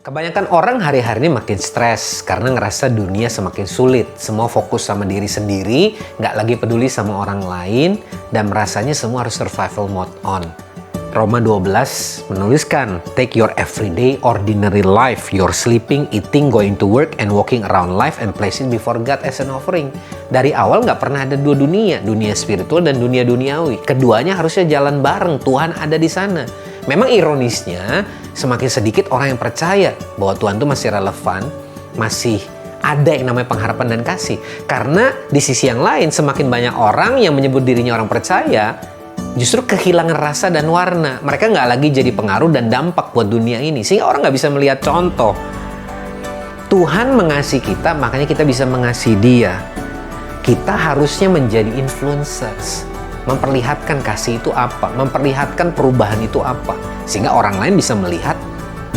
Kebanyakan orang hari-hari ini makin stres karena ngerasa dunia semakin sulit. Semua fokus sama diri sendiri, nggak lagi peduli sama orang lain, dan merasanya semua harus survival mode on. Roma 12 menuliskan, take your everyday ordinary life, your sleeping, eating, going to work, and walking around life and place it before God as an offering. Dari awal nggak pernah ada dua dunia, dunia spiritual dan dunia duniawi. Keduanya harusnya jalan bareng, Tuhan ada di sana. Memang ironisnya, semakin sedikit orang yang percaya bahwa Tuhan itu masih relevan, masih ada yang namanya pengharapan dan kasih. Karena di sisi yang lain, semakin banyak orang yang menyebut dirinya orang percaya, justru kehilangan rasa dan warna. Mereka nggak lagi jadi pengaruh dan dampak buat dunia ini. Sehingga orang nggak bisa melihat contoh. Tuhan mengasihi kita, makanya kita bisa mengasihi Dia. Kita harusnya menjadi influencers. Memperlihatkan kasih itu apa, memperlihatkan perubahan itu apa, sehingga orang lain bisa melihat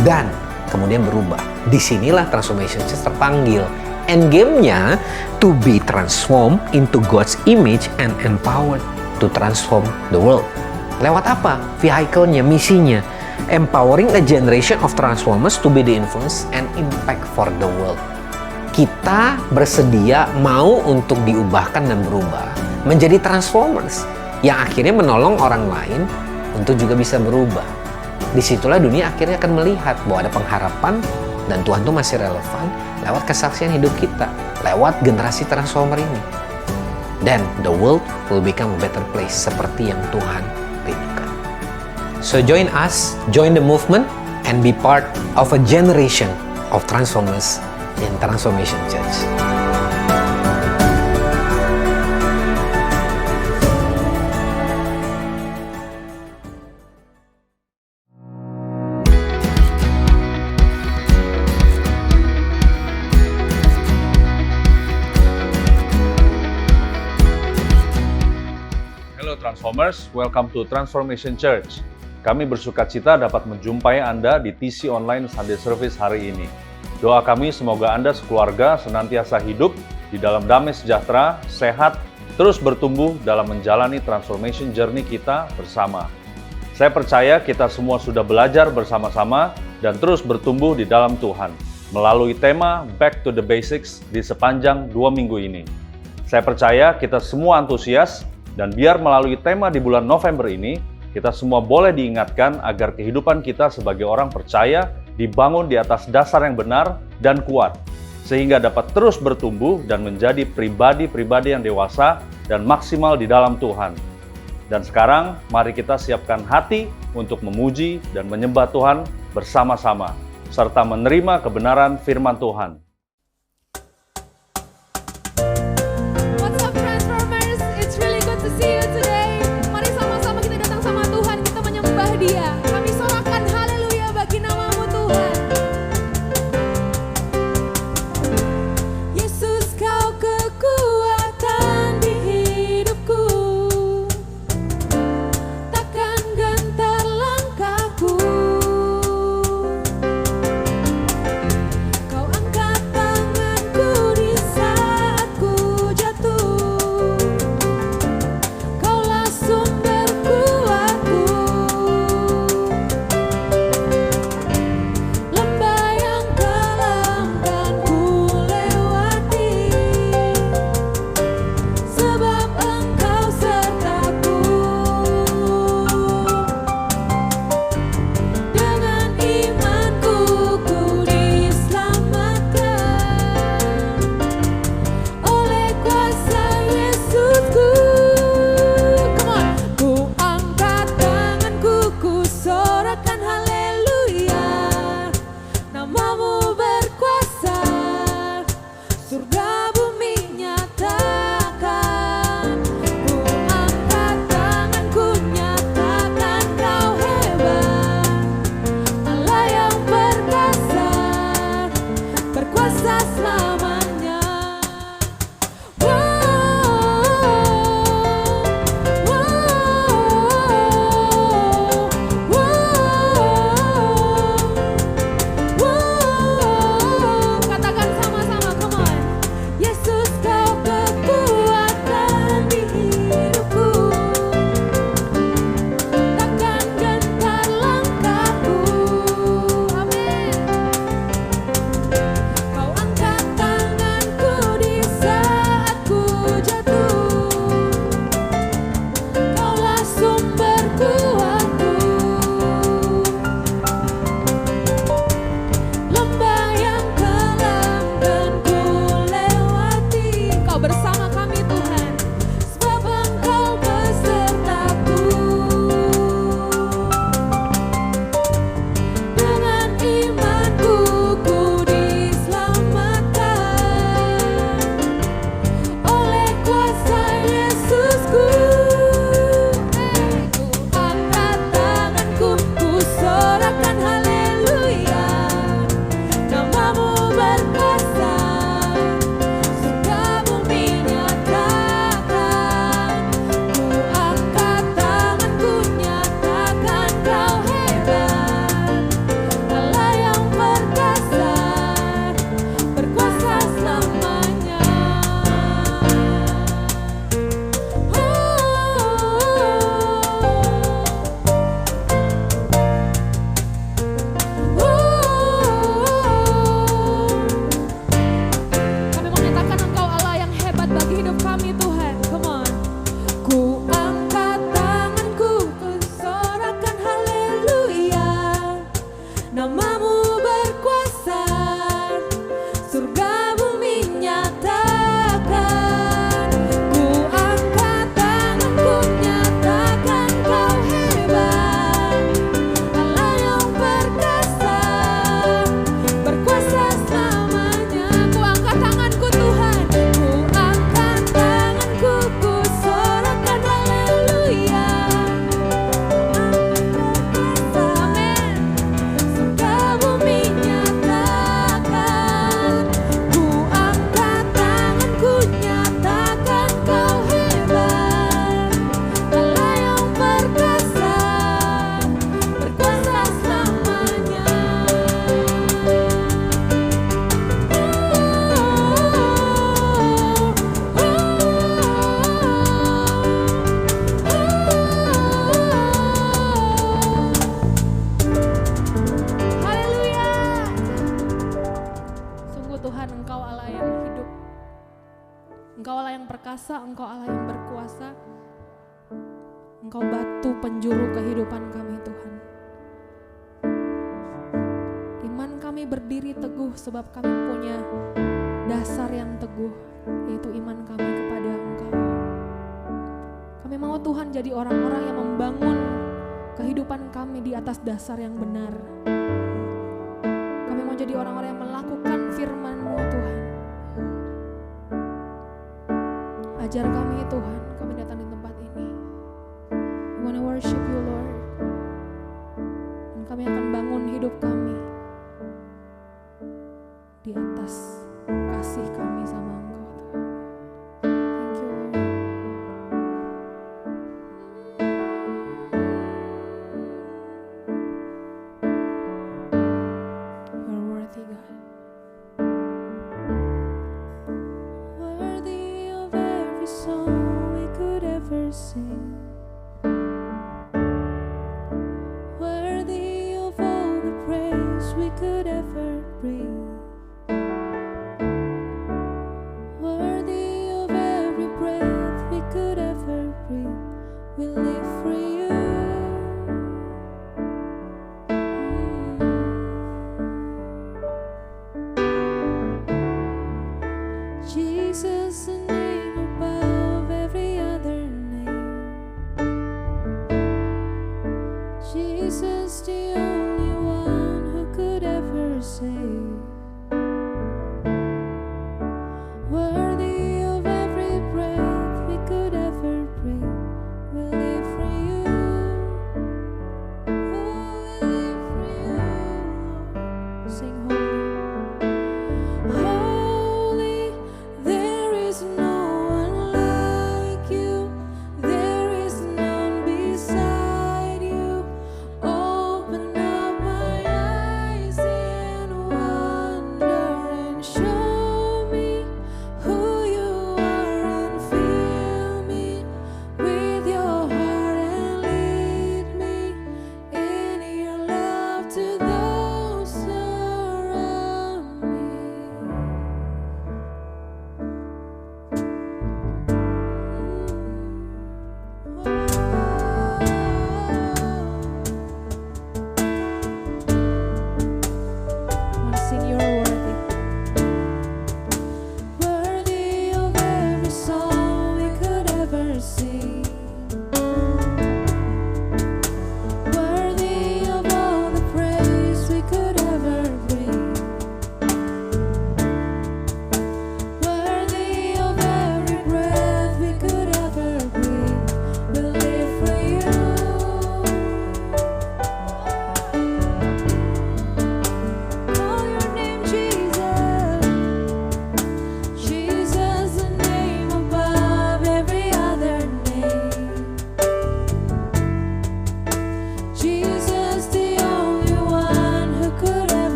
dan kemudian berubah. Disinilah Transformation Church terpanggil. Endgame-nya to be transformed into God's image and empowered to transform the world. Lewat apa? Vehicle-nya, misinya. Empowering a generation of transformers to be the influence and impact for the world. Kita bersedia mau untuk diubahkan dan berubah menjadi transformers yang akhirnya menolong orang lain untuk juga bisa berubah. Disitulah dunia akhirnya akan melihat bahwa ada pengharapan dan Tuhan itu masih relevan lewat kesaksian hidup kita, lewat generasi transformer ini. Dan the world will become a better place seperti yang Tuhan rindukan. So join us, join the movement, and be part of a generation of transformers in Transformation Church. Hello Transformers, welcome to Transformation Church. Kami bersukacita dapat menjumpai Anda di TC Online Sunday Service hari ini. Doa kami semoga Anda sekeluarga senantiasa hidup di dalam damai sejahtera, sehat, terus bertumbuh dalam menjalani transformation journey kita bersama. Saya percaya kita semua sudah belajar bersama-sama dan terus bertumbuh di dalam Tuhan melalui tema Back to the Basics di sepanjang 2 minggu ini. Saya percaya kita semua antusias dan biar melalui tema di bulan November ini, kita semua boleh diingatkan agar kehidupan kita sebagai orang percaya dibangun di atas dasar yang benar dan kuat, sehingga dapat terus bertumbuh dan menjadi pribadi-pribadi yang dewasa dan maksimal di dalam Tuhan. Dan sekarang, mari kita siapkan hati untuk memuji dan menyembah Tuhan bersama-sama, serta menerima kebenaran firman Tuhan. What's up Transformers? It's really good to see you today. Mari sama-sama kita datang sama Tuhan, kita menyembah Dia. Kami sorakan haleluya bagi nama-Mu Tuhan. Yesus, Kau kekuatan di hidupku. Takkan gentar langkahku. Kau angkat perkasa, Engkau Allah yang berkuasa. Engkau batu penjuru kehidupan kami Tuhan. Iman kami berdiri teguh sebab kami punya dasar yang teguh, yaitu iman kami kepada Engkau. Kami mau Tuhan jadi orang-orang yang membangun kehidupan kami di atas dasar yang benar. Kami mau jadi orang-orang yang melakukan firman-Mu Tuhan. Ajar kami Tuhan, kami datang di tempat ini. We wanna worship You Lord. Dan kami akan bangun hidup kami di atas kasih kami sama Engkau Tuhan. Thank You Lord. You're worthy God. Worthy of every song we could ever sing. Worthy of all the praise we could ever bring. Worthy of every breath we could ever breathe. We live for You. Jesus, the name above every other name. Jesus, the only one who could ever save.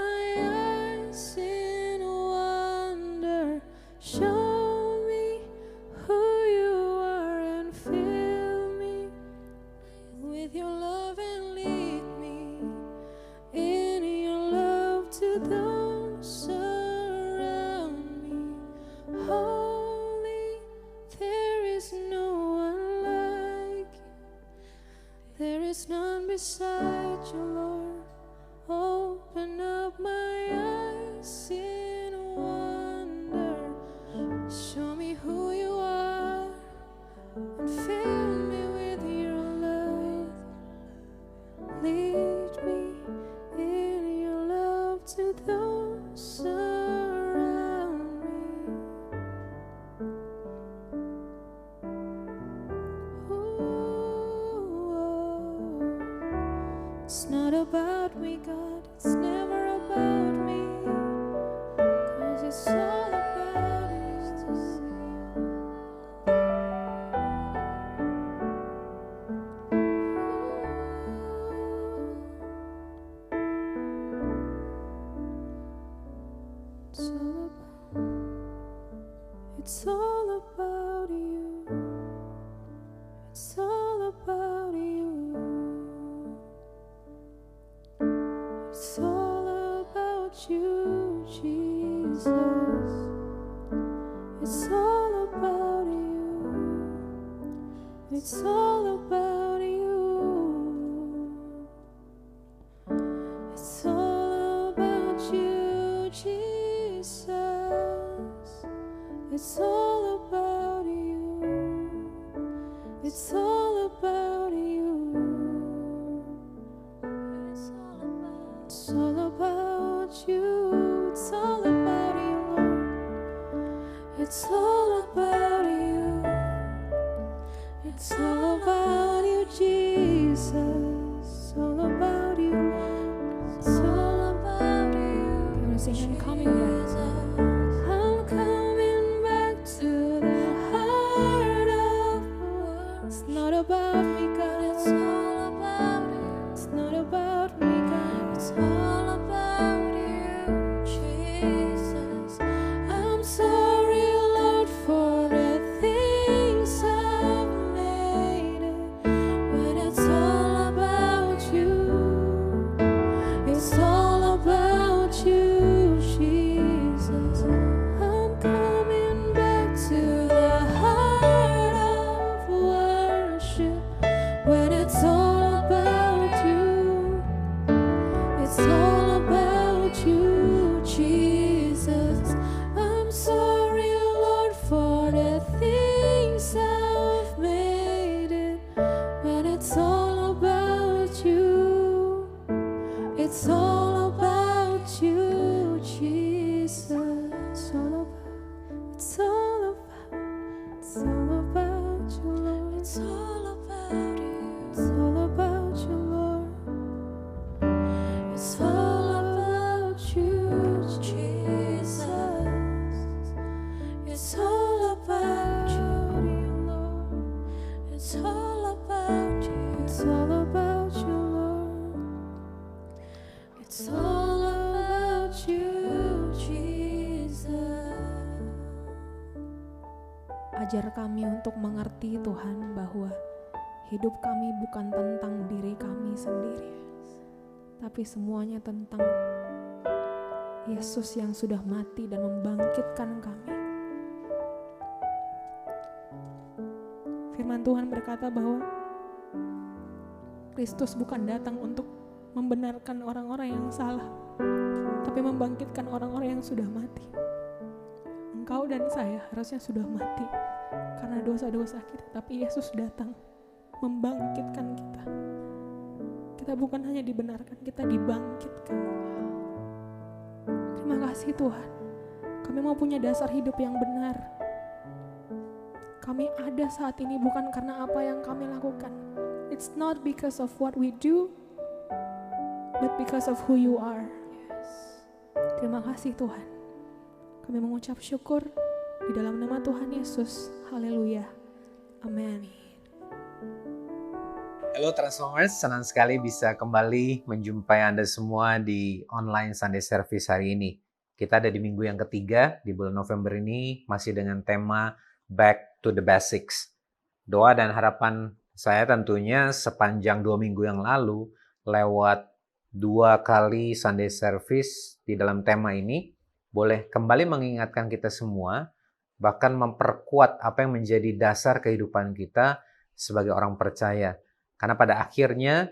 my eyes in wonder. Show me who you are and fill me with your love and lead me in your love to those around me. Holy, there is no one like you. There is none beside you, Lord. Open up my eyes in wonder. Show me who you are and fill me with your love. Lead me in your love to those around me. Ooh, it's not about me, God. It's never about me. 'Cause it's all about you. It's all about you. It's all about you. It's all about you, Jesus. It's all about you. It's all about you. It's all about you, Jesus. It's all about you. It's all about you. It's all about you. It's all about you, Lord. It's all about you. It's all about you, Jesus. It's all about you. It's all about you. I'm gonna sing I'm coming back. I'm coming back to the heart of the world. It's not about me, God. It's all about you. It's not about me, God. It's all about you, Jesus. I'm sorry, Lord, for the things I've made it. When it's all about you, it's all about you, Jesus. I'm coming back to the heart of worship. When it's all about you, it's all about you, Jesus. I'm sorry, Lord, for the things I've made it. When it's all about you, it's all about you, Jesus. It's all about you, Lord. It's all about you. It's all about you, Lord. It's all about you, Jesus. It's all about you, Lord. It's all about you. It's all about you, Lord. It's all about you, Jesus. Ajar kami untuk mengerti, Tuhan, bahwa hidup kami bukan tentang diri kami sendiri, tapi semuanya tentang Yesus yang sudah mati dan membangkitkan kami. Firman Tuhan berkata bahwa Kristus bukan datang untuk membenarkan orang-orang yang salah, tapi membangkitkan orang-orang yang sudah mati. Engkau dan saya harusnya sudah mati karena dosa-dosa kita, tapi Yesus datang membangkitkan kita. Kita bukan hanya dibenarkan, kita dibangkitkan. Terima kasih Tuhan. Kami mau punya dasar hidup yang benar. Kami ada saat ini bukan karena apa yang kami lakukan. It's not because of what we do, but because of who you are. Terima kasih Tuhan. Kami mengucap syukur di dalam nama Tuhan Yesus. Haleluya. Amin. Halo Transformers, senang sekali bisa kembali menjumpai Anda semua di online Sunday Service hari ini. Kita ada di minggu yang ketiga di bulan November ini, masih dengan tema Back to the Basics. Doa dan harapan saya tentunya sepanjang 2 minggu yang lalu, lewat 2 kali Sunday Service di dalam tema ini, boleh kembali mengingatkan kita semua, bahkan memperkuat apa yang menjadi dasar kehidupan kita sebagai orang percaya. Karena pada akhirnya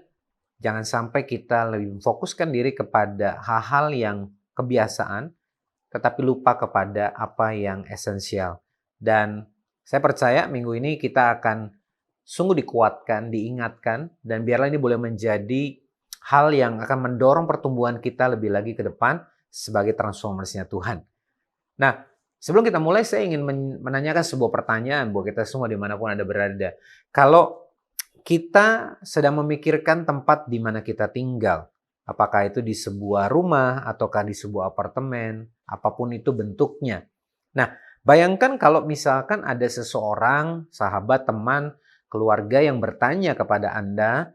jangan sampai kita lebih memfokuskan diri kepada hal-hal yang kebiasaan, tetapi lupa kepada apa yang esensial. Dan saya percaya minggu ini kita akan sungguh dikuatkan, diingatkan, dan biarlah ini boleh menjadi hal yang akan mendorong pertumbuhan kita lebih lagi ke depan sebagai transformasinya Tuhan. Nah, sebelum kita mulai, saya ingin menanyakan sebuah pertanyaan buat kita semua dimanapun Anda berada. Kalau kita sedang memikirkan tempat di mana kita tinggal, apakah itu di sebuah rumah ataukah di sebuah apartemen, apapun itu bentuknya. Nah, bayangkan kalau misalkan ada seseorang, sahabat, teman, keluarga yang bertanya kepada Anda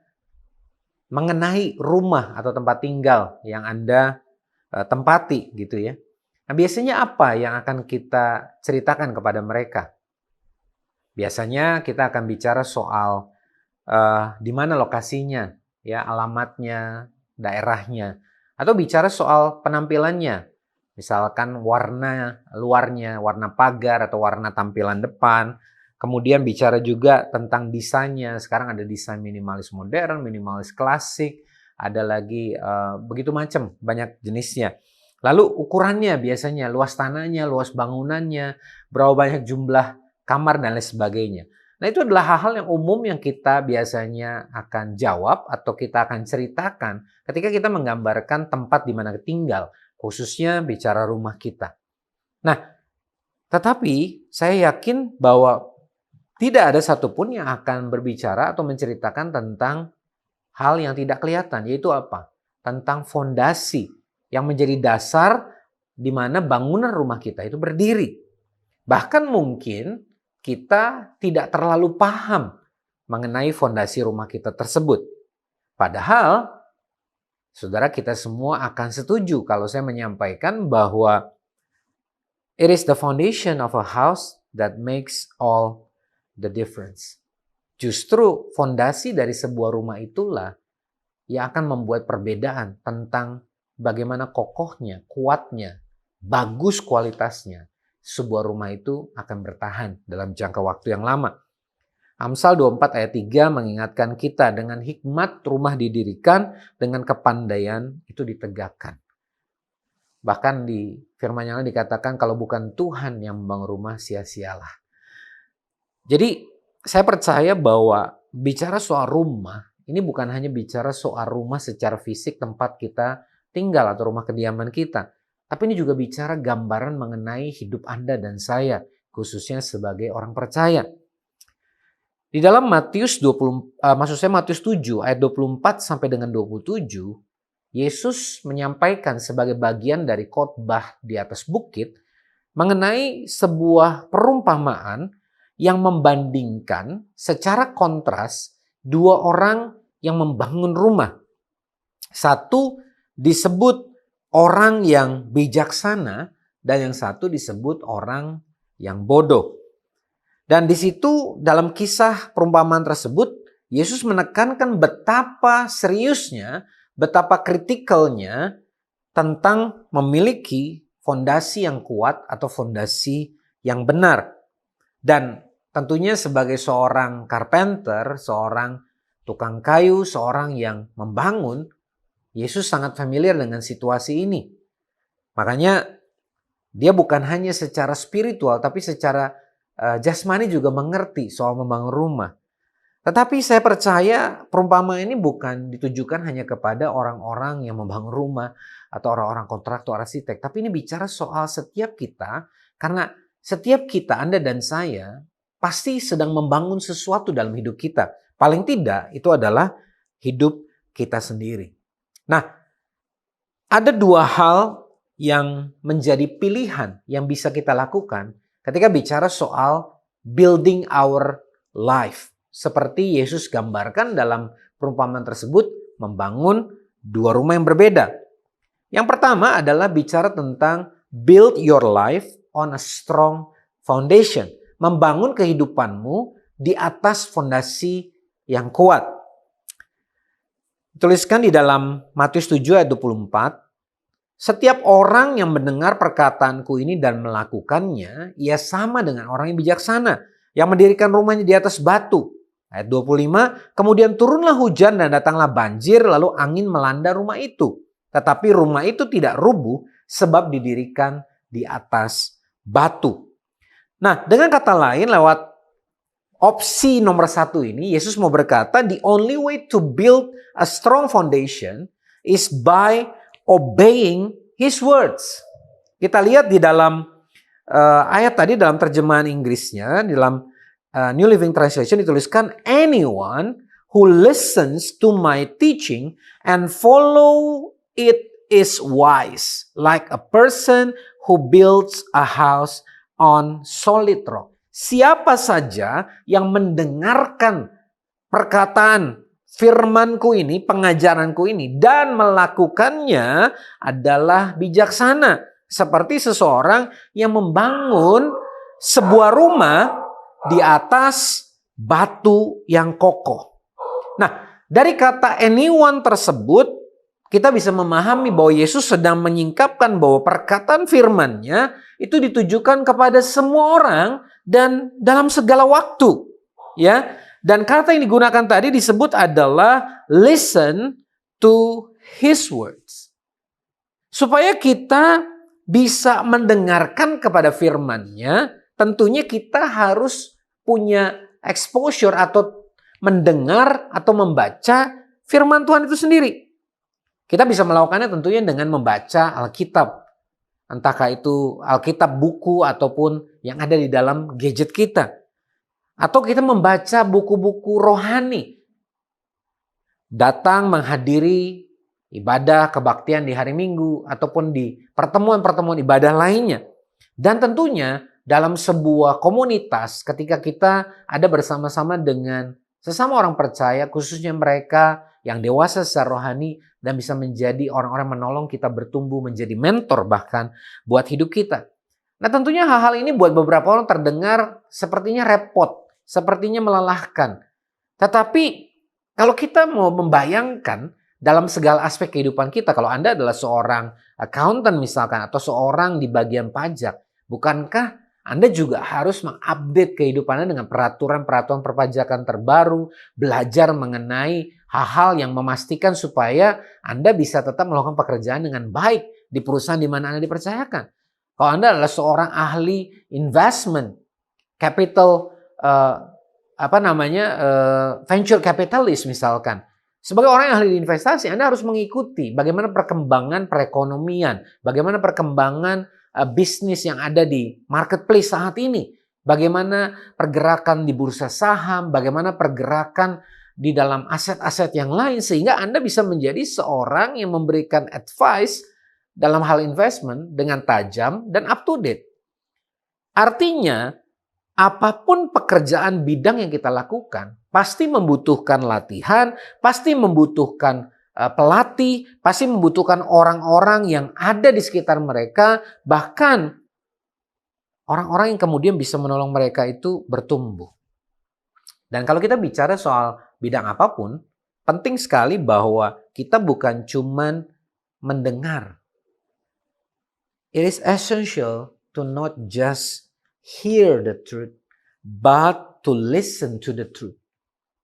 mengenai rumah atau tempat tinggal yang Anda tempati gitu ya. Nah, biasanya apa yang akan kita ceritakan kepada mereka? Biasanya kita akan bicara soal di mana lokasinya, ya, alamatnya, daerahnya, atau bicara soal penampilannya, misalkan warna luarnya, warna pagar atau warna tampilan depan. Kemudian bicara juga tentang desainnya. Sekarang ada desain minimalis modern, minimalis klasik, ada lagi begitu macam, banyak jenisnya. Lalu ukurannya biasanya, luas tanahnya, luas bangunannya, berapa banyak jumlah kamar dan lain sebagainya. Nah, itu adalah hal-hal yang umum yang kita biasanya akan jawab atau kita akan ceritakan ketika kita menggambarkan tempat di mana tinggal, khususnya bicara rumah kita. Nah, tetapi saya yakin bahwa tidak ada satupun yang akan berbicara atau menceritakan tentang hal yang tidak kelihatan, yaitu apa? Tentang fondasi yang menjadi dasar di mana bangunan rumah kita itu berdiri. Bahkan mungkin kita tidak terlalu paham mengenai fondasi rumah kita tersebut. Padahal, saudara, kita semua akan setuju kalau saya menyampaikan bahwa it is the foundation of a house that makes all the difference. Justru fondasi dari sebuah rumah itulah yang akan membuat perbedaan tentang bagaimana kokohnya, kuatnya, bagus kualitasnya sebuah rumah itu akan bertahan dalam jangka waktu yang lama. Amsal 24 ayat 3 mengingatkan kita, dengan hikmat rumah didirikan, dengan kepandaian itu ditegakkan. Bahkan di firman yang lain dikatakan kalau bukan Tuhan yang membangun rumah, sia-sialah. Jadi saya percaya bahwa bicara soal rumah, ini bukan hanya bicara soal rumah secara fisik tempat kita tinggal atau rumah kediaman kita. Tapi ini juga bicara gambaran mengenai hidup Anda dan saya, khususnya sebagai orang percaya. Di dalam Matius 7 ayat 24 sampai dengan 27, Yesus menyampaikan sebagai bagian dari khotbah di atas bukit mengenai sebuah perumpamaan yang membandingkan secara kontras 2 orang yang membangun rumah. Satu disebut orang yang bijaksana dan yang satu disebut orang yang bodoh. Dan di situ dalam kisah perumpamaan tersebut, Yesus menekankan betapa seriusnya, betapa kritikalnya tentang memiliki fondasi yang kuat atau fondasi yang benar. Dan tentunya sebagai seorang carpenter, seorang tukang kayu, seorang yang membangun, Yesus sangat familiar dengan situasi ini. Makanya dia bukan hanya secara spiritual, tapi secara jasmani juga mengerti soal membangun rumah. Tetapi saya percaya perumpamaan ini bukan ditujukan hanya kepada orang-orang yang membangun rumah atau orang-orang kontraktor, arsitek. Tapi ini bicara soal setiap kita, karena setiap kita, Anda dan saya, pasti sedang membangun sesuatu dalam hidup kita. Paling tidak itu adalah hidup kita sendiri. Nah, ada 2 hal yang menjadi pilihan yang bisa kita lakukan ketika bicara soal building our life seperti Yesus gambarkan dalam perumpamaan tersebut, membangun dua rumah yang berbeda. Yang pertama adalah bicara tentang build your life on a strong foundation. Membangun kehidupanmu di atas fondasi yang kuat. Tuliskan di dalam Matius 7 ayat 24, setiap orang yang mendengar perkataanku ini dan melakukannya, ia sama dengan orang yang bijaksana, yang mendirikan rumahnya di atas batu. Ayat 25, kemudian turunlah hujan dan datanglah banjir, lalu angin melanda rumah itu. Tetapi rumah itu tidak rubuh sebab didirikan di atas batu. Nah, dengan kata lain, lewat opsi nomor 1 ini, Yesus mau berkata, the only way to build a strong foundation is by obeying His words. Kita lihat di dalam ayat tadi dalam terjemahan Inggrisnya, dalam New Living Translation dituliskan, anyone who listens to my teaching and follow it is wise, like a person who builds a house on solid rock. Siapa saja yang mendengarkan perkataan firmanku ini, pengajaranku ini, dan melakukannya adalah bijaksana. Seperti seseorang yang membangun sebuah rumah di atas batu yang kokoh. Nah, dari kata anyone tersebut, kita bisa memahami bahwa Yesus sedang menyingkapkan bahwa perkataan firman-Nya itu ditujukan kepada semua orang dan dalam segala waktu. Ya. Dan kata yang digunakan tadi disebut adalah listen to His words. Supaya kita bisa mendengarkan kepada firman-Nya, tentunya kita harus punya exposure atau mendengar atau membaca firman Tuhan itu sendiri. Kita bisa melakukannya tentunya dengan membaca Alkitab. Entahkah itu Alkitab buku ataupun yang ada di dalam gadget kita. Atau kita membaca buku-buku rohani. Datang menghadiri ibadah kebaktian di hari Minggu ataupun di pertemuan-pertemuan ibadah lainnya. Dan tentunya dalam sebuah komunitas ketika kita ada bersama-sama dengan sesama orang percaya, khususnya mereka yang dewasa secara rohani dan bisa menjadi orang-orang menolong kita bertumbuh menjadi mentor bahkan buat hidup kita. Nah, tentunya hal-hal ini buat beberapa orang terdengar sepertinya repot, sepertinya melelahkan. Tetapi kalau kita mau membayangkan dalam segala aspek kehidupan kita, kalau Anda adalah seorang accountant misalkan atau seorang di bagian pajak, bukankah Anda juga harus mengupdate kehidupan Anda dengan peraturan-peraturan perpajakan terbaru, belajar mengenai hal-hal yang memastikan supaya Anda bisa tetap melakukan pekerjaan dengan baik di perusahaan di mana Anda dipercayakan. Kalau Anda adalah seorang ahli investment, capital, venture capitalist misalkan. Sebagai orang yang ahli investasi, Anda harus mengikuti bagaimana perkembangan perekonomian, bagaimana perkembangan bisnis yang ada di marketplace saat ini. Bagaimana pergerakan di bursa saham, bagaimana pergerakan di dalam aset-aset yang lain. Sehingga Anda bisa menjadi seorang yang memberikan advice dalam hal investment dengan tajam dan up to date. Artinya, apapun pekerjaan bidang yang kita lakukan, pasti membutuhkan latihan, pasti membutuhkan pelatih, pasti membutuhkan orang-orang yang ada di sekitar mereka, bahkan orang-orang yang kemudian bisa menolong mereka itu bertumbuh. Dan kalau kita bicara soal bidang apapun, penting sekali bahwa kita bukan cuman mendengar. It is essential to not just hear the truth, but to listen to the truth.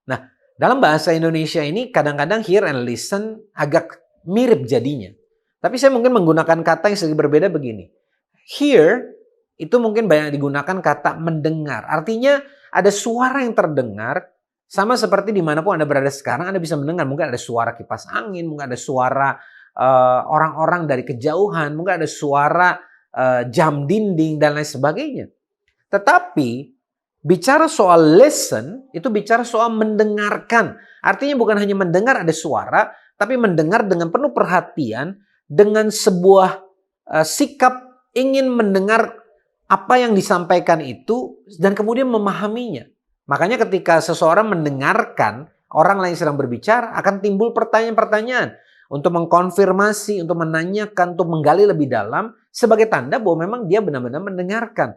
Nah, dalam bahasa Indonesia ini kadang-kadang hear and listen agak mirip jadinya. Tapi saya mungkin menggunakan kata yang sedikit berbeda begini. Hear itu mungkin banyak digunakan kata mendengar. Artinya ada suara yang terdengar sama seperti dimanapun Anda berada sekarang, Anda bisa mendengar. Mungkin ada suara kipas angin, mungkin ada suara orang-orang dari kejauhan, mungkin ada suara jam dinding dan lain sebagainya. Tetapi bicara soal listen, itu bicara soal mendengarkan. Artinya bukan hanya mendengar ada suara, tapi mendengar dengan penuh perhatian, dengan sebuah sikap ingin mendengar apa yang disampaikan itu, dan kemudian memahaminya. Makanya ketika seseorang mendengarkan orang lain sedang berbicara, akan timbul pertanyaan-pertanyaan untuk mengkonfirmasi, untuk menanyakan, untuk menggali lebih dalam sebagai tanda bahwa memang dia benar-benar mendengarkan.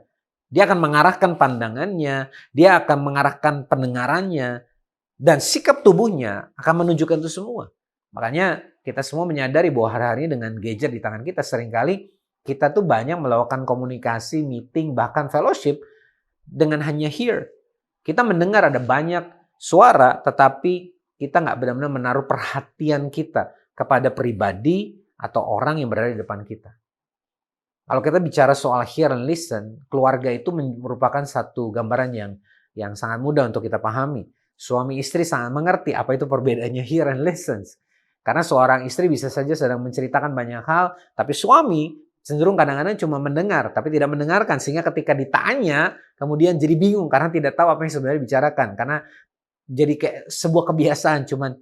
Dia akan mengarahkan pandangannya, dia akan mengarahkan pendengarannya, dan sikap tubuhnya akan menunjukkan itu semua. Makanya kita semua menyadari bahwa hari-hari dengan gadget di tangan kita, seringkali kita tuh banyak melakukan komunikasi, meeting, bahkan fellowship dengan hanya hear. Kita mendengar ada banyak suara, tetapi kita nggak benar-benar menaruh perhatian kita kepada pribadi atau orang yang berada di depan kita. Kalau kita bicara soal hear and listen, keluarga itu merupakan satu gambaran yang sangat mudah untuk kita pahami. Suami istri sangat mengerti apa itu perbedaannya hear and listen. Karena seorang istri bisa saja sedang menceritakan banyak hal, tapi suami cenderung kadang-kadang cuma mendengar, tapi tidak mendengarkan. Sehingga ketika ditanya, kemudian jadi bingung karena tidak tahu apa yang sebenarnya dibicarakan. Karena jadi kayak sebuah kebiasaan, cuman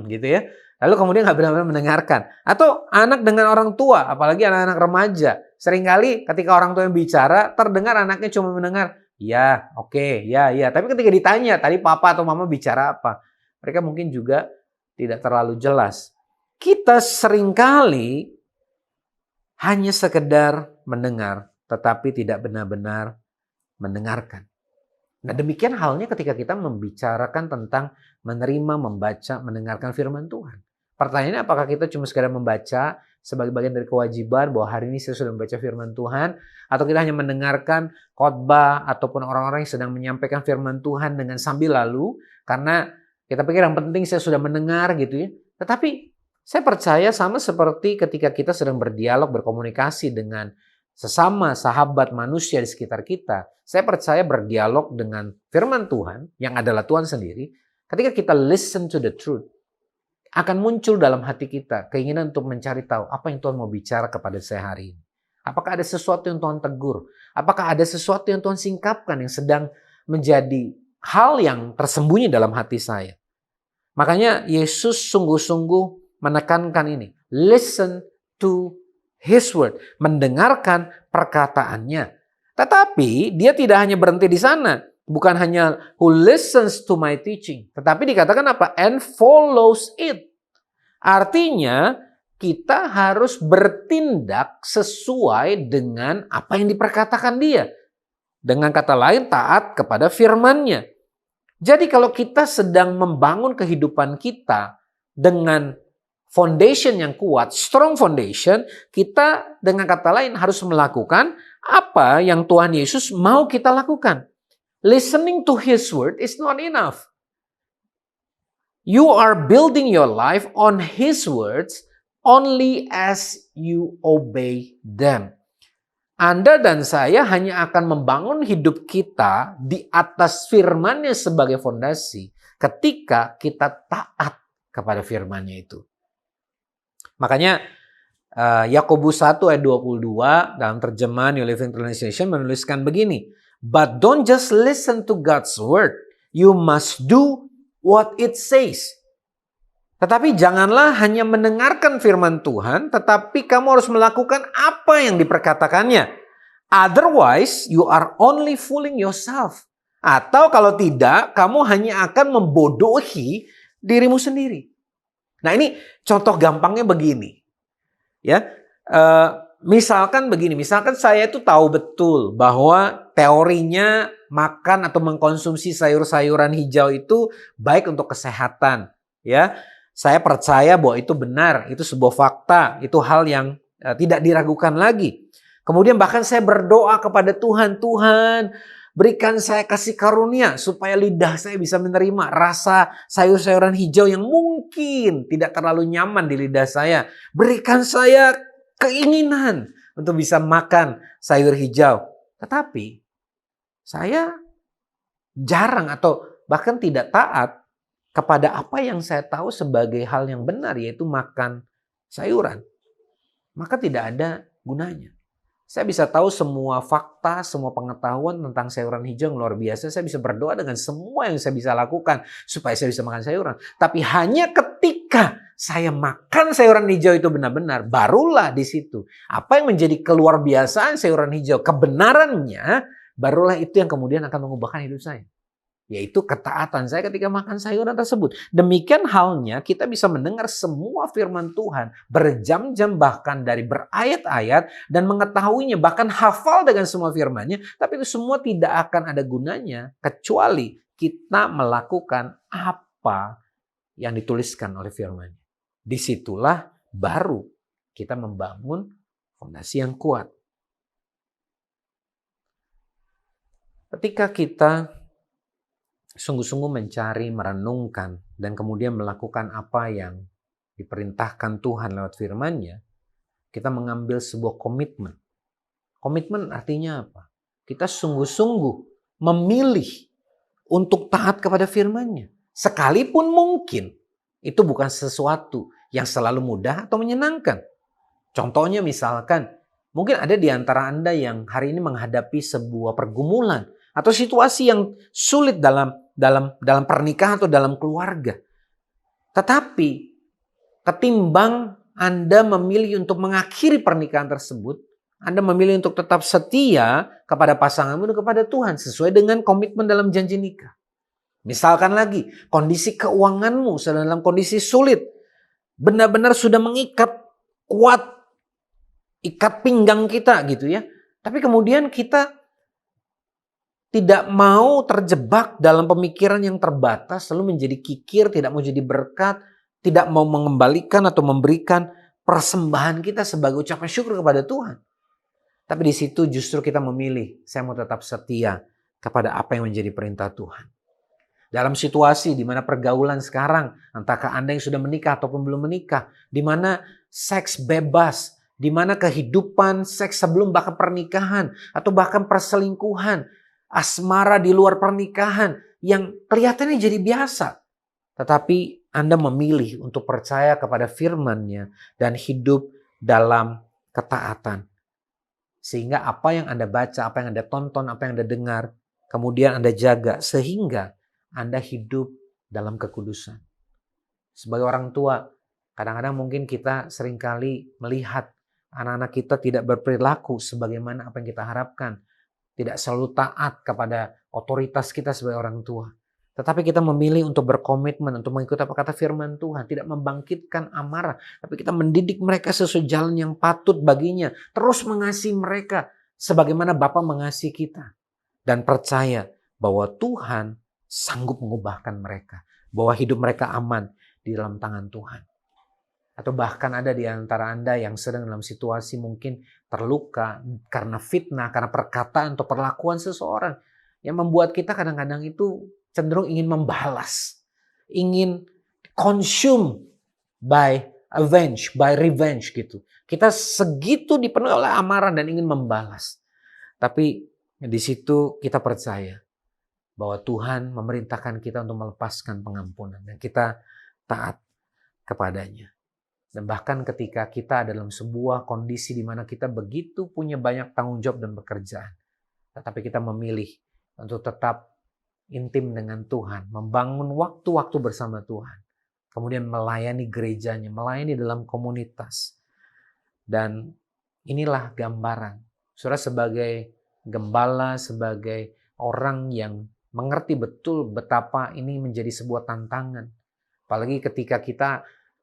gitu ya. Lalu kemudian nggak benar-benar mendengarkan. Atau anak dengan orang tua, apalagi anak-anak remaja. Seringkali ketika orang tua yang bicara, terdengar anaknya cuma mendengar, ya, oke, ya. Tapi ketika ditanya, tadi papa atau mama bicara apa? Mereka mungkin juga tidak terlalu jelas. Kita seringkali hanya sekedar mendengar, tetapi tidak benar-benar mendengarkan. Nah, demikian halnya ketika kita membicarakan tentang menerima, membaca, mendengarkan firman Tuhan. Pertanyaannya, apakah kita cuma sekedar membaca sebagai bagian dari kewajiban bahwa hari ini saya sudah membaca firman Tuhan, atau kita hanya mendengarkan khotbah ataupun orang-orang yang sedang menyampaikan firman Tuhan dengan sambil lalu, karena kita pikir yang penting saya sudah mendengar gitu ya. Tetapi saya percaya sama seperti ketika kita sedang berdialog, berkomunikasi dengan sesama sahabat manusia di sekitar kita. Saya percaya berdialog dengan firman Tuhan yang adalah Tuhan sendiri. Ketika kita listen to the truth, akan muncul dalam hati kita keinginan untuk mencari tahu apa yang Tuhan mau bicara kepada saya hari ini. Apakah ada sesuatu yang Tuhan tegur? Apakah ada sesuatu yang Tuhan singkapkan yang sedang menjadi hal yang tersembunyi dalam hati saya? Makanya Yesus sungguh-sungguh menekankan ini. Listen to His word. Mendengarkan perkataannya. Tetapi dia tidak hanya berhenti di sana. Bukan hanya who listens to my teaching. Tetapi dikatakan apa? And follows it. Artinya kita harus bertindak sesuai dengan apa yang diperkatakan dia. Dengan kata lain, taat kepada firman-Nya. Jadi kalau kita sedang membangun kehidupan kita dengan foundation yang kuat, strong foundation, kita dengan kata lain harus melakukan apa yang Tuhan Yesus mau kita lakukan. Listening to His word is not enough. You are building your life on His words only as you obey them. Anda dan saya hanya akan membangun hidup kita di atas firman-Nya sebagai fondasi ketika kita taat kepada firman-Nya itu. Makanya Yakobus 1 ayat 22 dalam terjemahan New Living Translation menuliskan begini. But don't just listen to God's word. You must do what it says. Tetapi janganlah hanya mendengarkan firman Tuhan, tetapi kamu harus melakukan apa yang diperkatakannya. Otherwise, you are only fooling yourself. Atau kalau tidak, kamu hanya akan membodohi dirimu sendiri. Nah, ini contoh gampangnya begini. Ya, misalkan begini, misalkan saya itu tahu betul bahwa teorinya makan atau mengkonsumsi sayur-sayuran hijau itu baik untuk kesehatan. Ya, saya percaya bahwa itu benar, itu sebuah fakta, itu hal yang tidak diragukan lagi. Kemudian bahkan saya berdoa kepada Tuhan, Tuhan berikan saya kasih karunia supaya lidah saya bisa menerima rasa sayur-sayuran hijau yang mungkin tidak terlalu nyaman di lidah saya. Berikan saya keinginan untuk bisa makan sayur hijau. Tetapi saya jarang atau bahkan tidak taat kepada apa yang saya tahu sebagai hal yang benar, yaitu makan sayuran. Maka tidak ada gunanya. Saya bisa tahu semua fakta, semua pengetahuan tentang sayuran hijau yang luar biasa. Saya bisa berdoa dengan semua yang saya bisa lakukan supaya saya bisa makan sayuran. Tapi hanya ketika saya makan sayuran hijau itu benar-benar, barulah di situ apa yang menjadi keluar biasaan sayuran hijau, kebenarannya barulah itu yang kemudian akan mengubahkan hidup saya. Yaitu ketaatan saya ketika makan sayuran tersebut. Demikian halnya kita bisa mendengar semua firman Tuhan berjam-jam bahkan dari berayat-ayat dan mengetahuinya bahkan hafal dengan semua firman-Nya, tapi itu semua tidak akan ada gunanya kecuali kita melakukan apa yang dituliskan oleh firman-Nya. Disitulah baru kita membangun fondasi yang kuat. Ketika kita sungguh-sungguh mencari, merenungkan, dan kemudian melakukan apa yang diperintahkan Tuhan lewat firman-Nya, kita mengambil sebuah komitmen. Komitmen artinya apa? Kita sungguh-sungguh memilih untuk taat kepada firman-Nya. Sekalipun mungkin itu bukan sesuatu yang selalu mudah atau menyenangkan. Contohnya misalkan, mungkin ada di antara Anda yang hari ini menghadapi sebuah pergumulan atau situasi yang sulit dalam pernikahan atau dalam keluarga. Tetapi ketimbang Anda memilih untuk mengakhiri pernikahan tersebut, Anda memilih untuk tetap setia kepada pasanganmu dan kepada Tuhan sesuai dengan komitmen dalam janji nikah. Misalkan lagi, kondisi keuanganmu sedang dalam kondisi sulit, benar-benar sudah mengikat kuat, ikat pinggang kita gitu ya. Tapi kemudian kita tidak mau terjebak dalam pemikiran yang terbatas, lalu menjadi kikir, tidak mau jadi berkat, tidak mau mengembalikan atau memberikan persembahan kita sebagai ucapan syukur kepada Tuhan. Tapi di situ justru kita memilih, saya mau tetap setia kepada apa yang menjadi perintah Tuhan. Dalam situasi di mana pergaulan sekarang, entahkah Anda yang sudah menikah ataupun belum menikah, di mana seks bebas, di mana kehidupan seks sebelum bahkan pernikahan, atau bahkan perselingkuhan, asmara di luar pernikahan yang kelihatannya jadi biasa. Tetapi Anda memilih untuk percaya kepada firman-Nya dan hidup dalam ketaatan. Sehingga apa yang Anda baca, apa yang Anda tonton, apa yang Anda dengar, kemudian Anda jaga sehingga Anda hidup dalam kekudusan. Sebagai orang tua, kadang-kadang mungkin kita seringkali melihat anak-anak kita tidak berperilaku sebagaimana apa yang kita harapkan. Tidak selalu taat kepada otoritas kita sebagai orang tua. Tetapi kita memilih untuk berkomitmen, untuk mengikuti apa kata firman Tuhan. Tidak membangkitkan amarah. Tapi kita mendidik mereka sesuai jalan yang patut baginya. Terus mengasihi mereka sebagaimana Bapa mengasihi kita. Dan percaya bahwa Tuhan sanggup mengubahkan mereka. Bahwa hidup mereka aman di dalam tangan Tuhan. Atau bahkan ada di antara Anda yang sedang dalam situasi mungkin terluka karena fitnah, karena perkataan atau perlakuan seseorang. Yang membuat kita kadang-kadang itu cenderung ingin membalas. Ingin consume by revenge gitu. Kita segitu dipenuhi oleh amarah dan ingin membalas. Tapi di situ kita percaya bahwa Tuhan memerintahkan kita untuk melepaskan pengampunan. Dan kita taat kepadanya. Dan bahkan ketika kita dalam sebuah kondisi di mana kita begitu punya banyak tanggung jawab dan pekerjaan. Tetapi kita memilih untuk tetap intim dengan Tuhan. Membangun waktu-waktu bersama Tuhan. Kemudian melayani gerejanya, melayani dalam komunitas. Dan inilah gambaran. Saudara sebagai gembala, sebagai orang yang mengerti betul betapa ini menjadi sebuah tantangan. Apalagi ketika kita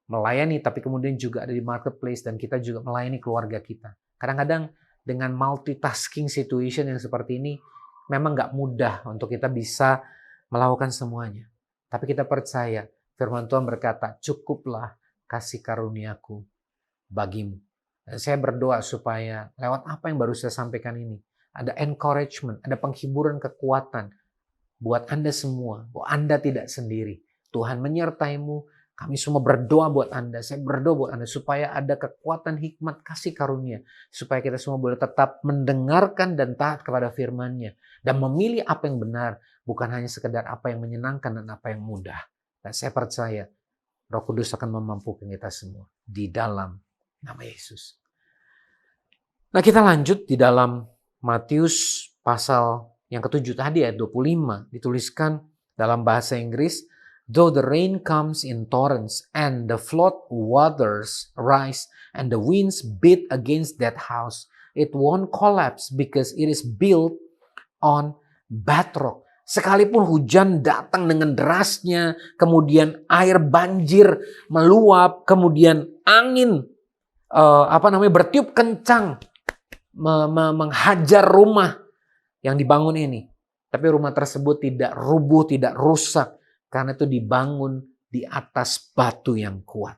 melayani tapi kemudian juga ada di marketplace dan kita juga melayani keluarga kita. Kadang-kadang dengan multitasking situation yang seperti ini memang gak mudah untuk kita bisa melakukan semuanya. Tapi kita percaya firman Tuhan berkata, cukuplah kasih karuniaku bagimu. Dan saya berdoa supaya lewat apa yang baru saya sampaikan ini, ada encouragement, ada penghiburan kekuatan buat Anda semua, bahwa Anda tidak sendiri. Tuhan menyertaimu. Kami semua berdoa buat Anda. Saya berdoa buat Anda supaya ada kekuatan hikmat kasih karunia. Supaya kita semua boleh tetap mendengarkan dan taat kepada firman-Nya. Dan memilih apa yang benar. Bukan hanya sekedar apa yang menyenangkan dan apa yang mudah. Dan saya percaya Roh Kudus akan memampukan kita semua. Di dalam nama Yesus. Nah kita lanjut di dalam Matius pasal yang ke-7 tadi ayat 25. Dituliskan dalam bahasa Inggris. Though the rain comes in torrents and the flood waters rise and the winds beat against that house, it won't collapse because it is built on bedrock. Sekalipun hujan datang dengan derasnya, kemudian air banjir meluap, kemudian angin bertiup kencang menghajar rumah yang dibangun ini. Tapi rumah tersebut tidak rubuh, tidak rusak karena itu dibangun di atas batu yang kuat.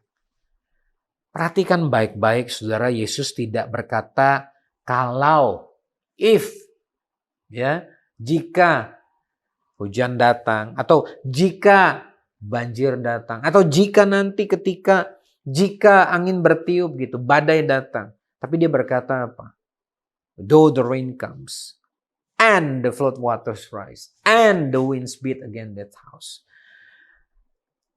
Perhatikan baik-baik, saudara, Yesus tidak berkata kalau, if, ya, jika hujan datang, atau jika banjir datang, atau jika nanti jika angin bertiup gitu, badai datang. Tapi dia berkata apa? Though the rain comes, and the flood waters rise, and the winds beat against that house.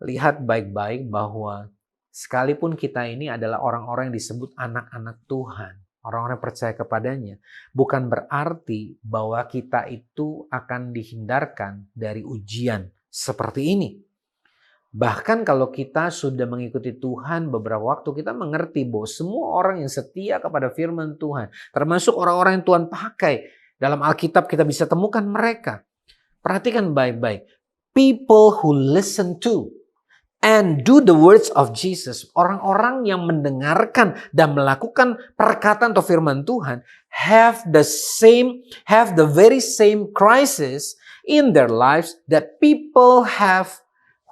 Lihat baik-baik bahwa sekalipun kita ini adalah orang-orang yang disebut anak-anak Tuhan, orang-orang yang percaya kepadanya, bukan berarti bahwa kita itu akan dihindarkan dari ujian seperti ini. Bahkan kalau kita sudah mengikuti Tuhan beberapa waktu, kita mengerti bahwa semua orang yang setia kepada firman Tuhan, termasuk orang-orang yang Tuhan pakai, dalam Alkitab kita bisa temukan mereka. Perhatikan baik-baik. People who listen to and do the words of Jesus. Orang-orang yang mendengarkan dan melakukan perkataan atau firman Tuhan have the very same crisis in their lives that people have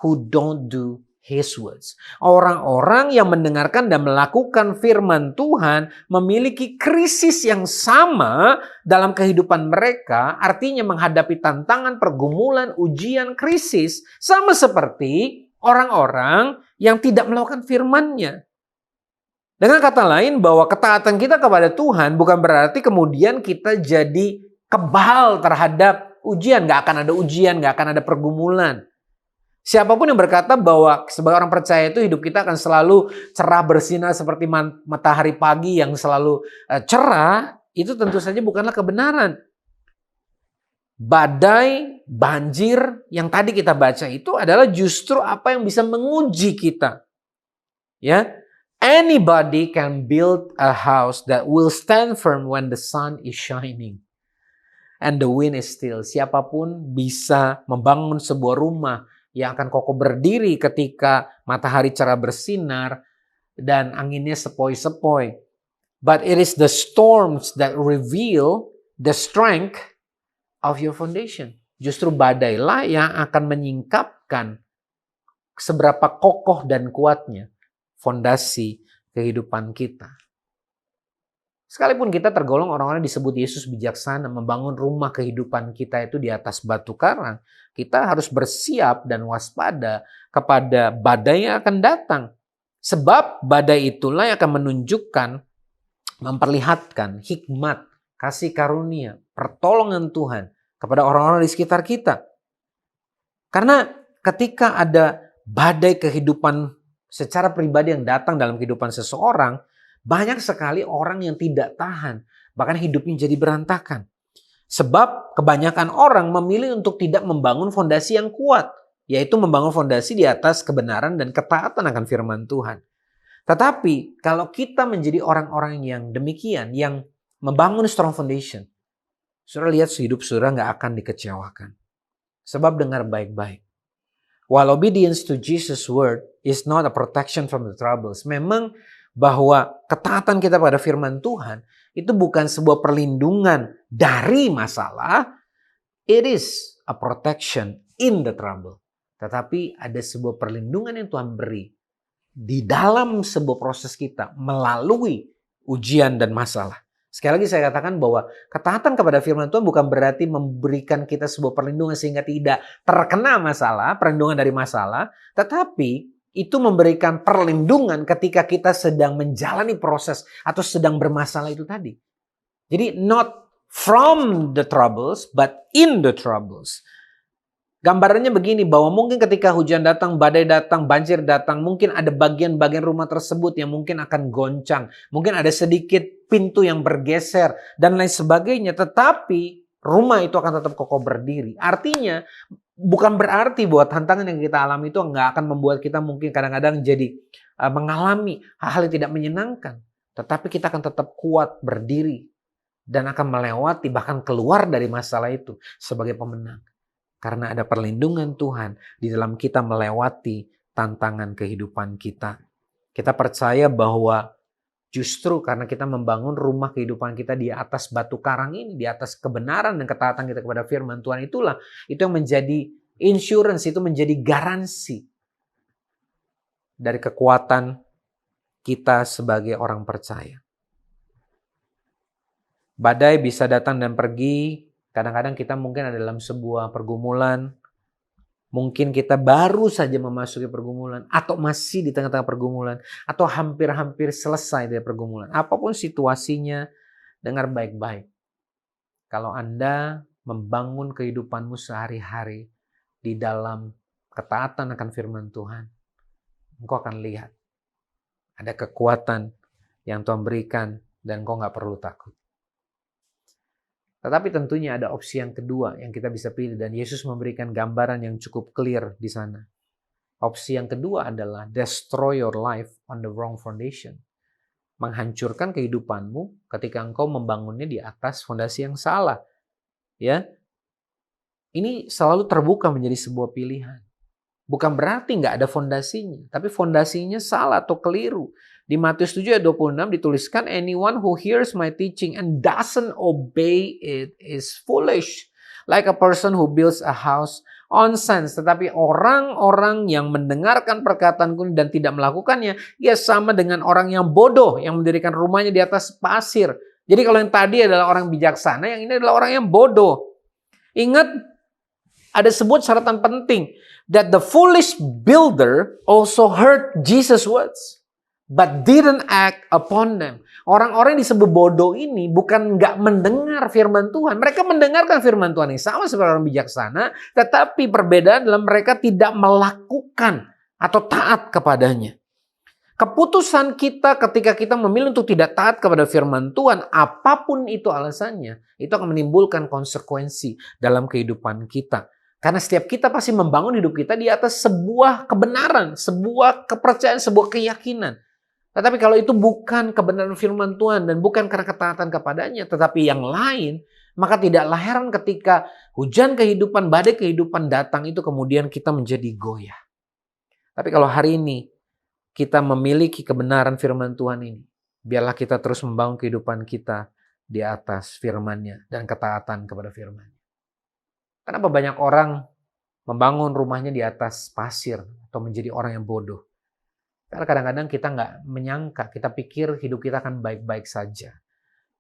who don't do His words. Orang-orang yang mendengarkan dan melakukan firman Tuhan memiliki krisis yang sama dalam kehidupan mereka, artinya menghadapi tantangan, pergumulan, ujian, krisis, sama seperti orang-orang yang tidak melakukan firman-Nya. Dengan kata lain, bahwa ketaatan kita kepada Tuhan bukan berarti kemudian kita jadi kebal terhadap ujian. Gak akan ada ujian, gak akan ada pergumulan. Siapapun yang berkata bahwa sebagai orang percaya itu hidup kita akan selalu cerah bersinar seperti matahari pagi yang selalu cerah, itu tentu saja bukanlah kebenaran. Badai, banjir yang tadi kita baca itu adalah justru apa yang bisa menguji kita. Ya, anybody can build a house that will stand firm when the sun is shining and the wind is still. Siapapun bisa membangun sebuah rumah yang akan kokoh berdiri ketika matahari cerah bersinar dan anginnya sepoi-sepoi. But it is the storms that reveal the strength of your foundation. Justru badailah yang akan menyingkapkan seberapa kokoh dan kuatnya fondasi kehidupan kita. Sekalipun kita tergolong orang-orang disebut Yesus bijaksana, membangun rumah kehidupan kita itu di atas batu karang, kita harus bersiap dan waspada kepada badai yang akan datang. Sebab badai itulah yang akan menunjukkan, memperlihatkan hikmat, kasih karunia, pertolongan Tuhan kepada orang-orang di sekitar kita. Karena ketika ada badai kehidupan secara pribadi yang datang dalam kehidupan seseorang, banyak sekali orang yang tidak tahan, bahkan hidupnya jadi berantakan. Sebab kebanyakan orang memilih untuk tidak membangun fondasi yang kuat, yaitu membangun fondasi di atas kebenaran dan ketaatan akan firman Tuhan. Tetapi kalau kita menjadi orang-orang yang demikian, yang membangun strong foundation, saudara lihat hidup saudara gak akan dikecewakan. Sebab dengar baik-baik. While obedience to Jesus' word is not a protection from the troubles, memang bahwa ketaatan kita pada firman Tuhan itu bukan sebuah perlindungan dari masalah, it is a protection in the trouble. Tetapi ada sebuah perlindungan yang Tuhan beri di dalam sebuah proses kita melalui ujian dan masalah. Sekali lagi saya katakan bahwa ketaatan kepada firman Tuhan bukan berarti memberikan kita sebuah perlindungan sehingga tidak terkena masalah, perlindungan dari masalah, tetapi itu memberikan perlindungan ketika kita sedang menjalani proses atau sedang bermasalah itu tadi. Jadi not from the troubles, but in the troubles. Gambarannya begini, bahwa mungkin ketika hujan datang, badai datang, banjir datang, mungkin ada bagian-bagian rumah tersebut yang mungkin akan goncang. Mungkin ada sedikit pintu yang bergeser dan lain sebagainya. Tetapi rumah itu akan tetap kokoh berdiri. Artinya bukan berarti bahwa tantangan yang kita alami itu nggak akan membuat kita mungkin kadang-kadang jadi mengalami hal-hal yang tidak menyenangkan. Tetapi kita akan tetap kuat berdiri dan akan melewati bahkan keluar dari masalah itu sebagai pemenang. Karena ada perlindungan Tuhan di dalam kita melewati tantangan kehidupan kita. Kita percaya bahwa justru karena kita membangun rumah kehidupan kita di atas batu karang ini, di atas kebenaran dan ketaatan kita kepada firman Tuhan, itu yang menjadi insurance, itu menjadi garansi dari kekuatan kita sebagai orang percaya. Badai bisa datang dan pergi. Kadang-kadang kita mungkin ada dalam sebuah pergumulan. Mungkin kita baru saja memasuki pergumulan. Atau masih di tengah-tengah pergumulan. Atau hampir-hampir selesai dari pergumulan. Apapun situasinya, dengar baik-baik. Kalau Anda membangun kehidupanmu sehari-hari di dalam ketaatan akan firman Tuhan, engkau akan lihat ada kekuatan yang Tuhan berikan dan engkau gak perlu takut. Tetapi tentunya ada opsi yang kedua yang kita bisa pilih, dan Yesus memberikan gambaran yang cukup clear di sana. Opsi yang kedua adalah destroy your life on the wrong foundation. Menghancurkan kehidupanmu ketika engkau membangunnya di atas fondasi yang salah. Ya, ini selalu terbuka menjadi sebuah pilihan. Bukan berarti nggak ada fondasinya, tapi fondasinya salah atau keliru. Di Matius 7 ayat 26 dituliskan, anyone who hears my teaching and doesn't obey it is foolish. Like a person who builds a house on sand. Tetapi orang-orang yang mendengarkan perkataanku dan tidak melakukannya, ia sama dengan orang yang bodoh yang mendirikan rumahnya di atas pasir. Jadi kalau yang tadi adalah orang bijaksana, yang ini adalah orang yang bodoh. Ingat, ada sebuah syaratan penting. That the foolish builder also heard Jesus' words, but didn't act upon them. Orang-orang yang disebut bodoh ini bukan nggak mendengar firman Tuhan. Mereka mendengarkan firman Tuhan yang sama seperti orang bijaksana, tetapi perbedaan dalam mereka tidak melakukan atau taat kepadanya. Keputusan kita ketika kita memilih untuk tidak taat kepada firman Tuhan, apapun itu alasannya, itu akan menimbulkan konsekuensi dalam kehidupan kita. Karena setiap kita pasti membangun hidup kita di atas sebuah kebenaran, sebuah kepercayaan, sebuah keyakinan. Tetapi kalau itu bukan kebenaran firman Tuhan dan bukan karena ketaatan kepadanya, tetapi yang lain, maka tidaklah heran ketika hujan kehidupan, badai kehidupan datang itu kemudian kita menjadi goyah. Tapi kalau hari ini kita memiliki kebenaran firman Tuhan ini, biarlah kita terus membangun kehidupan kita di atas firman-Nya dan ketaatan kepada firman-Nya. Kenapa banyak orang membangun rumahnya di atas pasir atau menjadi orang yang bodoh? Karena kadang-kadang kita nggak menyangka, kita pikir hidup kita akan baik-baik saja.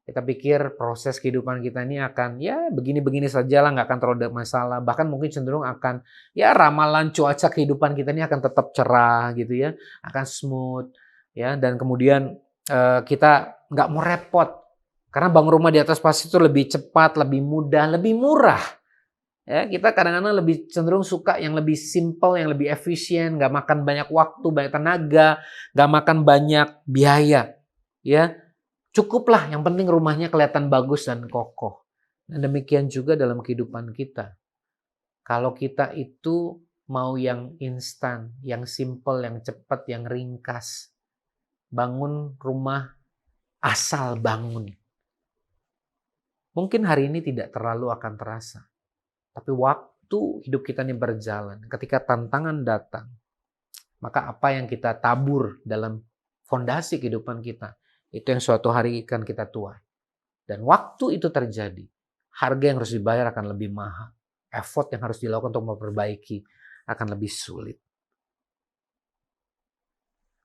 Kita pikir proses kehidupan kita ini akan ya begini-begini saja lah, nggak akan terlalu ada masalah. Bahkan mungkin cenderung akan ya ramalan cuaca kehidupan kita ini akan tetap cerah gitu ya, akan smooth ya, dan kemudian kita nggak mau repot karena bangun rumah di atas pasir itu lebih cepat, lebih mudah, lebih murah. Ya, kita kadang-kadang lebih cenderung suka yang lebih simple, yang lebih efisien, nggak makan banyak waktu, banyak tenaga, nggak makan banyak biaya. Ya, cukuplah. Yang penting rumahnya kelihatan bagus dan kokoh. Dan demikian juga dalam kehidupan kita. Kalau kita itu mau yang instan, yang simple, yang cepat, yang ringkas, bangun rumah asal bangun. Mungkin hari ini tidak terlalu akan terasa. Tapi waktu hidup kita ini berjalan, ketika tantangan datang, maka apa yang kita tabur dalam fondasi kehidupan kita, itu yang suatu hari akan kita tuai. Dan waktu itu terjadi, harga yang harus dibayar akan lebih mahal. Effort yang harus dilakukan untuk memperbaiki akan lebih sulit.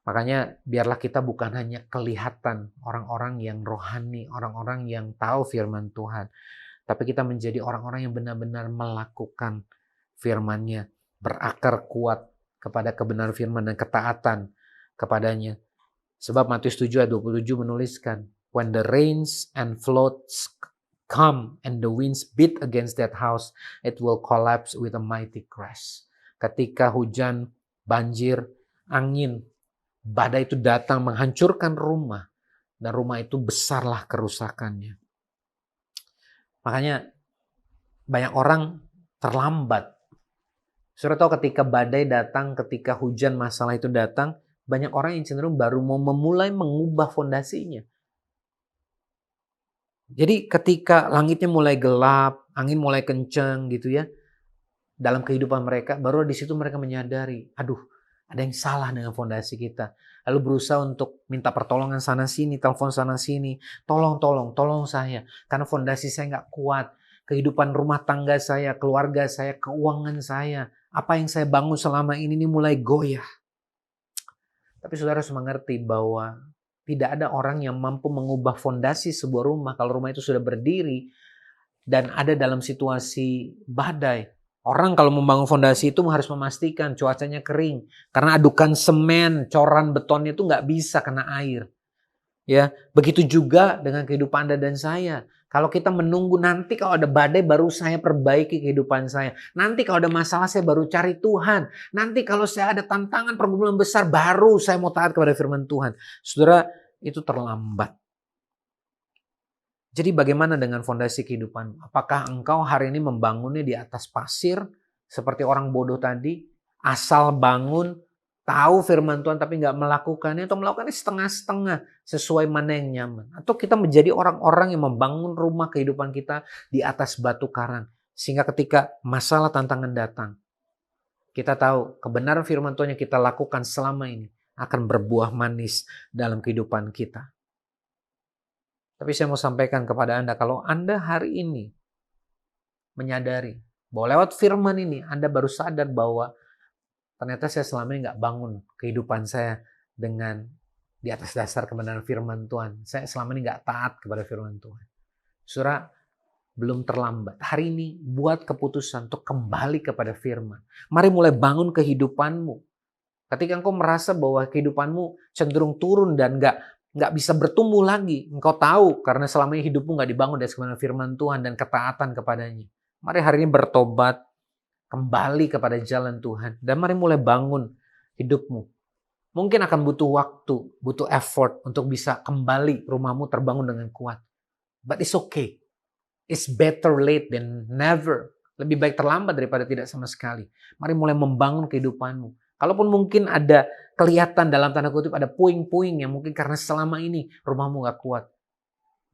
Makanya biarlah kita bukan hanya kelihatan orang-orang yang rohani, orang-orang yang tahu firman Tuhan, tapi kita menjadi orang-orang yang benar-benar melakukan firman-Nya, berakar kuat kepada kebenaran firman dan ketaatan kepadanya. Sebab Matius 7 ayat 27 menuliskan, when the rains and floods come and the winds beat against that house, it will collapse with a mighty crash. Ketika hujan, banjir, angin, badai itu datang menghancurkan rumah, dan rumah itu besarlah kerusakannya. Makanya banyak orang terlambat. Saudara tahu ketika badai datang, ketika hujan masalah itu datang, banyak orang yang cenderung baru mau memulai mengubah fondasinya. Jadi ketika langitnya mulai gelap, angin mulai kenceng gitu ya, dalam kehidupan mereka, baru di situ mereka menyadari, aduh, ada yang salah dengan fondasi kita. Lalu berusaha untuk minta pertolongan sana sini, telepon sana sini, tolong saya, karena fondasi saya nggak kuat. Kehidupan rumah tangga saya, keluarga saya, keuangan saya, apa yang saya bangun selama ini mulai goyah. Tapi saudara harus mengerti bahwa tidak ada orang yang mampu mengubah fondasi sebuah rumah kalau rumah itu sudah berdiri dan ada dalam situasi badai. Orang kalau membangun fondasi itu harus memastikan cuacanya kering. Karena adukan semen, coran betonnya itu nggak bisa kena air. Ya, begitu juga dengan kehidupan Anda dan saya. Kalau kita menunggu nanti kalau ada badai baru saya perbaiki kehidupan saya. Nanti kalau ada masalah saya baru cari Tuhan. Nanti kalau saya ada tantangan pergumulan besar baru saya mau taat kepada firman Tuhan. Saudara, itu terlambat. Jadi bagaimana dengan fondasi kehidupan? Apakah engkau hari ini membangunnya di atas pasir seperti orang bodoh tadi? Asal bangun, tahu firman Tuhan tapi nggak melakukannya atau melakukannya setengah-setengah sesuai mana yang nyaman. Atau kita menjadi orang-orang yang membangun rumah kehidupan kita di atas batu karang. Sehingga ketika masalah tantangan datang, kita tahu kebenaran firman Tuhan yang kita lakukan selama ini akan berbuah manis dalam kehidupan kita. Tapi saya mau sampaikan kepada Anda, kalau Anda hari ini menyadari bahwa lewat firman ini Anda baru sadar bahwa ternyata saya selama ini nggak bangun kehidupan saya dengan di atas dasar kebenaran firman Tuhan. Saya selama ini nggak taat kepada firman Tuhan. Saudara, belum terlambat. Hari ini buat keputusan untuk kembali kepada firman. Mari mulai bangun kehidupanmu. Ketika engkau merasa bahwa kehidupanmu cenderung turun dan nggak bisa bertumbuh lagi. Engkau tahu karena selama ini hidupmu nggak dibangun dari kebenaran firman Tuhan dan ketaatan kepadanya. Mari hari ini bertobat, kembali kepada jalan Tuhan. Dan mari mulai bangun hidupmu. Mungkin akan butuh waktu, butuh effort untuk bisa kembali rumahmu terbangun dengan kuat. But it's okay. It's better late than never. Lebih baik terlambat daripada tidak sama sekali. Mari mulai membangun kehidupanmu. Kalaupun mungkin ada kelihatan dalam tanda kutip ada puing-puing yang mungkin karena selama ini rumahmu gak kuat.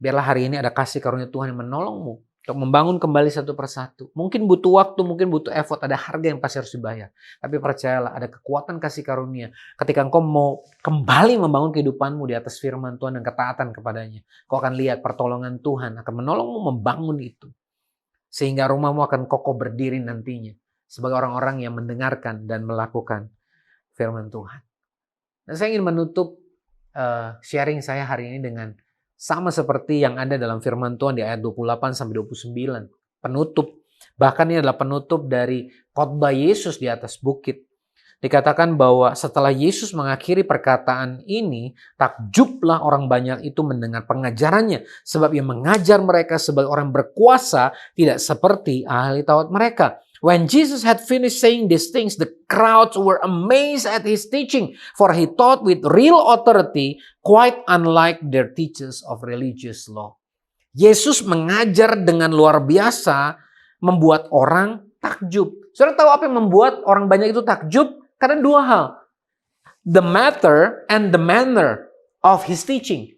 Biarlah hari ini ada kasih karunia Tuhan yang menolongmu untuk membangun kembali satu persatu. Mungkin butuh waktu, mungkin butuh effort, ada harga yang pasti harus dibayar. Tapi percayalah ada kekuatan kasih karunia. Ketika engkau mau kembali membangun kehidupanmu di atas firman Tuhan dan ketaatan kepadanya. Kau akan lihat pertolongan Tuhan akan menolongmu membangun itu. Sehingga rumahmu akan kokoh berdiri nantinya. Sebagai orang-orang yang mendengarkan dan melakukan firman Tuhan. Dan saya ingin menutup sharing saya hari ini dengan sama seperti yang ada dalam firman Tuhan di ayat 28-29. Penutup. Bahkan ini adalah penutup dari khotbah Yesus di atas bukit. Dikatakan bahwa setelah Yesus mengakhiri perkataan ini, takjublah orang banyak itu mendengar pengajarannya. Sebab ia mengajar mereka sebagai orang berkuasa, tidak seperti ahli Taurat mereka. When Jesus had finished saying these things, the crowds were amazed at his teaching, for he taught with real authority, quite unlike their teachers of religious law. Yesus mengajar dengan luar biasa, membuat orang takjub. Saudara tahu apa yang membuat orang banyak itu takjub? Karena dua hal. The matter and the manner of his teaching.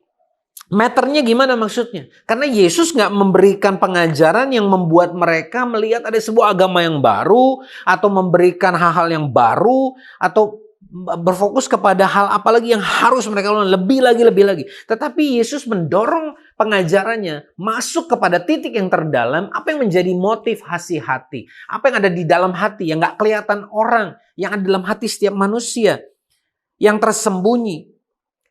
Matternya gimana maksudnya? Karena Yesus nggak memberikan pengajaran yang membuat mereka melihat ada sebuah agama yang baru, atau memberikan hal-hal yang baru, atau berfokus kepada hal apalagi yang harus mereka lakukan lebih lagi. Tetapi Yesus mendorong pengajarannya masuk kepada titik yang terdalam, apa yang menjadi motif hati, apa yang ada di dalam hati yang nggak kelihatan orang, yang ada dalam hati setiap manusia, yang tersembunyi.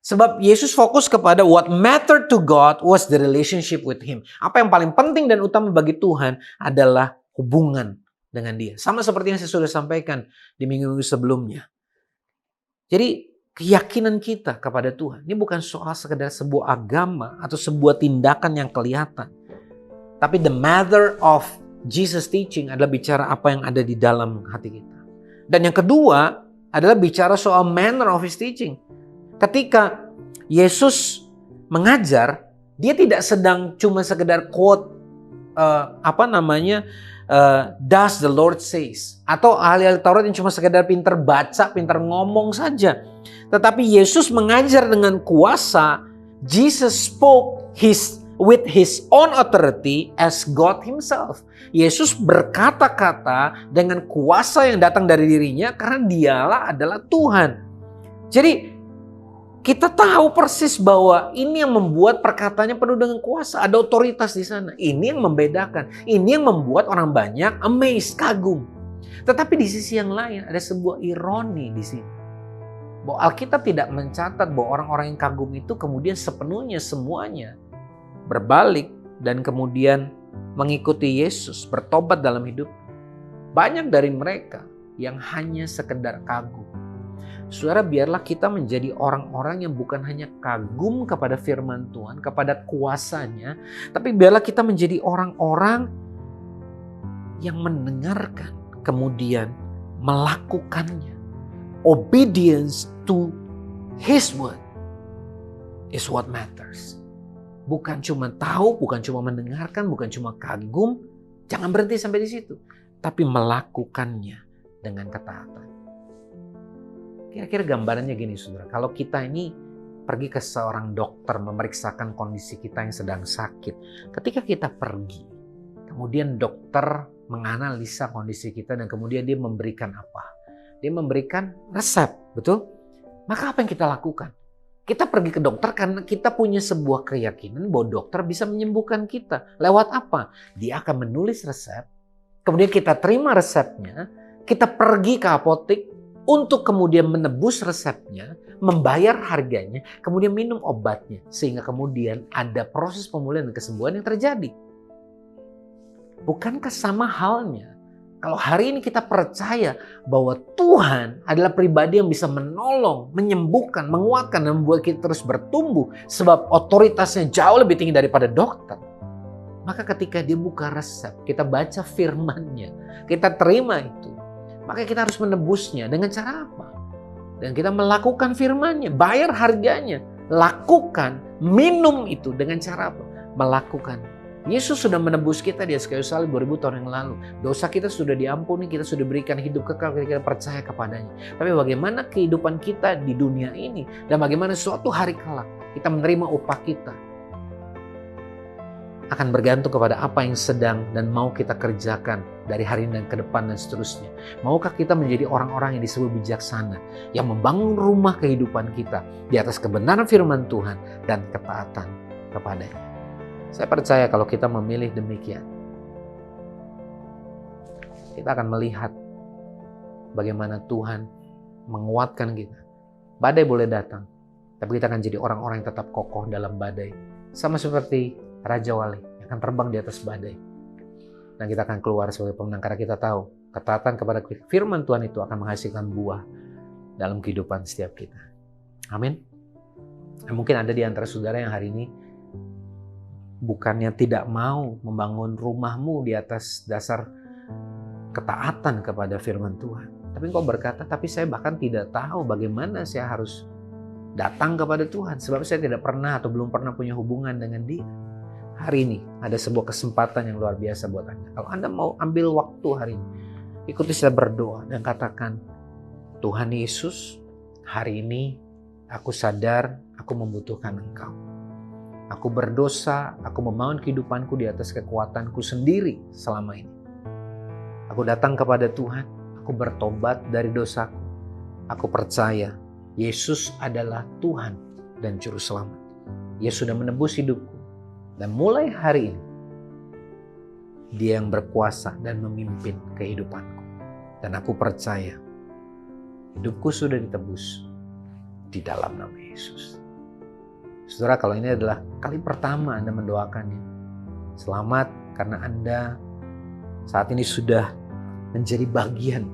Sebab Yesus fokus kepada what mattered to God was the relationship with Him. Apa yang paling penting dan utama bagi Tuhan adalah hubungan dengan Dia. Sama seperti yang saya sudah sampaikan di minggu-minggu sebelumnya. Jadi keyakinan kita kepada Tuhan ini bukan soal sekedar sebuah agama atau sebuah tindakan yang kelihatan. Tapi the matter of Jesus teaching adalah bicara apa yang ada di dalam hati kita. Dan yang kedua adalah bicara soal manner of His teaching. Ketika Yesus mengajar, dia tidak sedang cuma sekedar quote does the Lord says, atau ahli-ahli Taurat yang cuma sekedar pintar baca, pintar ngomong saja. Tetapi Yesus mengajar dengan kuasa. Jesus spoke His with his own authority as God himself. Yesus berkata-kata dengan kuasa yang datang dari dirinya karena dialah adalah Tuhan. Jadi kita tahu persis bahwa ini yang membuat perkataannya penuh dengan kuasa. Ada otoritas di sana. Ini yang membedakan. Ini yang membuat orang banyak amazed, kagum. Tetapi di sisi yang lain ada sebuah ironi di sini. Bahwa Alkitab tidak mencatat bahwa orang-orang yang kagum itu kemudian sepenuhnya semuanya berbalik dan kemudian mengikuti Yesus, bertobat dalam hidup. Banyak dari mereka yang hanya sekedar kagum. Saudara, biarlah kita menjadi orang-orang yang bukan hanya kagum kepada firman Tuhan, kepada kuasanya, tapi biarlah kita menjadi orang-orang yang mendengarkan, kemudian melakukannya. Obedience to His word is what matters. Bukan cuma tahu, bukan cuma mendengarkan, bukan cuma kagum. Jangan berhenti sampai di situ. Tapi melakukannya dengan ketaatan. Kira-kira gambarannya gini saudara. Kalau kita ini pergi ke seorang dokter memeriksakan kondisi kita yang sedang sakit. Ketika kita pergi, kemudian dokter menganalisa kondisi kita dan kemudian dia memberikan apa? Dia memberikan resep, betul? Maka apa yang kita lakukan? Kita pergi ke dokter karena kita punya sebuah keyakinan bahwa dokter bisa menyembuhkan kita. Lewat apa? Dia akan menulis resep, kemudian kita terima resepnya, kita pergi ke apotek untuk kemudian menebus resepnya, membayar harganya, kemudian minum obatnya. Sehingga kemudian ada proses pemulihan dan kesembuhan yang terjadi. Bukankah sama halnya? Kalau hari ini kita percaya bahwa Tuhan adalah pribadi yang bisa menolong, menyembuhkan, menguatkan, dan membuat kita terus bertumbuh. Sebab otoritasnya jauh lebih tinggi daripada dokter. Maka ketika dia buka resep, kita baca firman-Nya, kita terima itu. Maka kita harus menebusnya dengan cara apa? Dan kita melakukan firman-Nya, bayar harganya, lakukan, minum itu dengan cara apa? Melakukan. Yesus sudah menebus kita di atas kayu salib 2000 tahun yang lalu. Dosa kita sudah diampuni, kita sudah berikan hidup kekal ketika kita percaya kepadanya. Tapi bagaimana kehidupan kita di dunia ini dan bagaimana suatu hari kelak kita menerima upah kita akan bergantung kepada apa yang sedang dan mau kita kerjakan dari hari ini dan ke depan dan seterusnya. Maukah kita menjadi orang-orang yang disebut bijaksana, yang membangun rumah kehidupan kita di atas kebenaran firman Tuhan dan ketaatan kepadanya. Saya percaya kalau kita memilih demikian, kita akan melihat bagaimana Tuhan menguatkan kita. Badai boleh datang, tapi kita akan jadi orang-orang yang tetap kokoh dalam badai. Sama seperti Raja Wali yang akan terbang di atas badai. Dan kita akan keluar sebagai pemenang karena kita tahu ketaatan kepada firman Tuhan itu akan menghasilkan buah dalam kehidupan setiap kita. Amin. Nah, mungkin ada di antara saudara yang hari ini bukannya tidak mau membangun rumahmu di atas dasar ketaatan kepada firman Tuhan. Tapi engkau berkata, tapi saya bahkan tidak tahu bagaimana saya harus datang kepada Tuhan. Sebab saya tidak pernah atau belum pernah punya hubungan dengan Dia. Hari ini ada sebuah kesempatan yang luar biasa buat Anda. Kalau Anda mau ambil waktu hari ini, ikuti saya berdoa dan katakan, Tuhan Yesus, hari ini aku sadar aku membutuhkan Engkau. Aku berdosa, aku membangun kehidupanku di atas kekuatanku sendiri selama ini. Aku datang kepada Tuhan, aku bertobat dari dosaku. Aku percaya Yesus adalah Tuhan dan Juru Selamat. Dia sudah menebus hidupku. Dan mulai hari ini, Dia yang berkuasa dan memimpin kehidupanku. Dan aku percaya, hidupku sudah ditebus di dalam nama Yesus. Saudara, kalau ini adalah kali pertama Anda mendoakannya, selamat karena Anda saat ini sudah menjadi bagian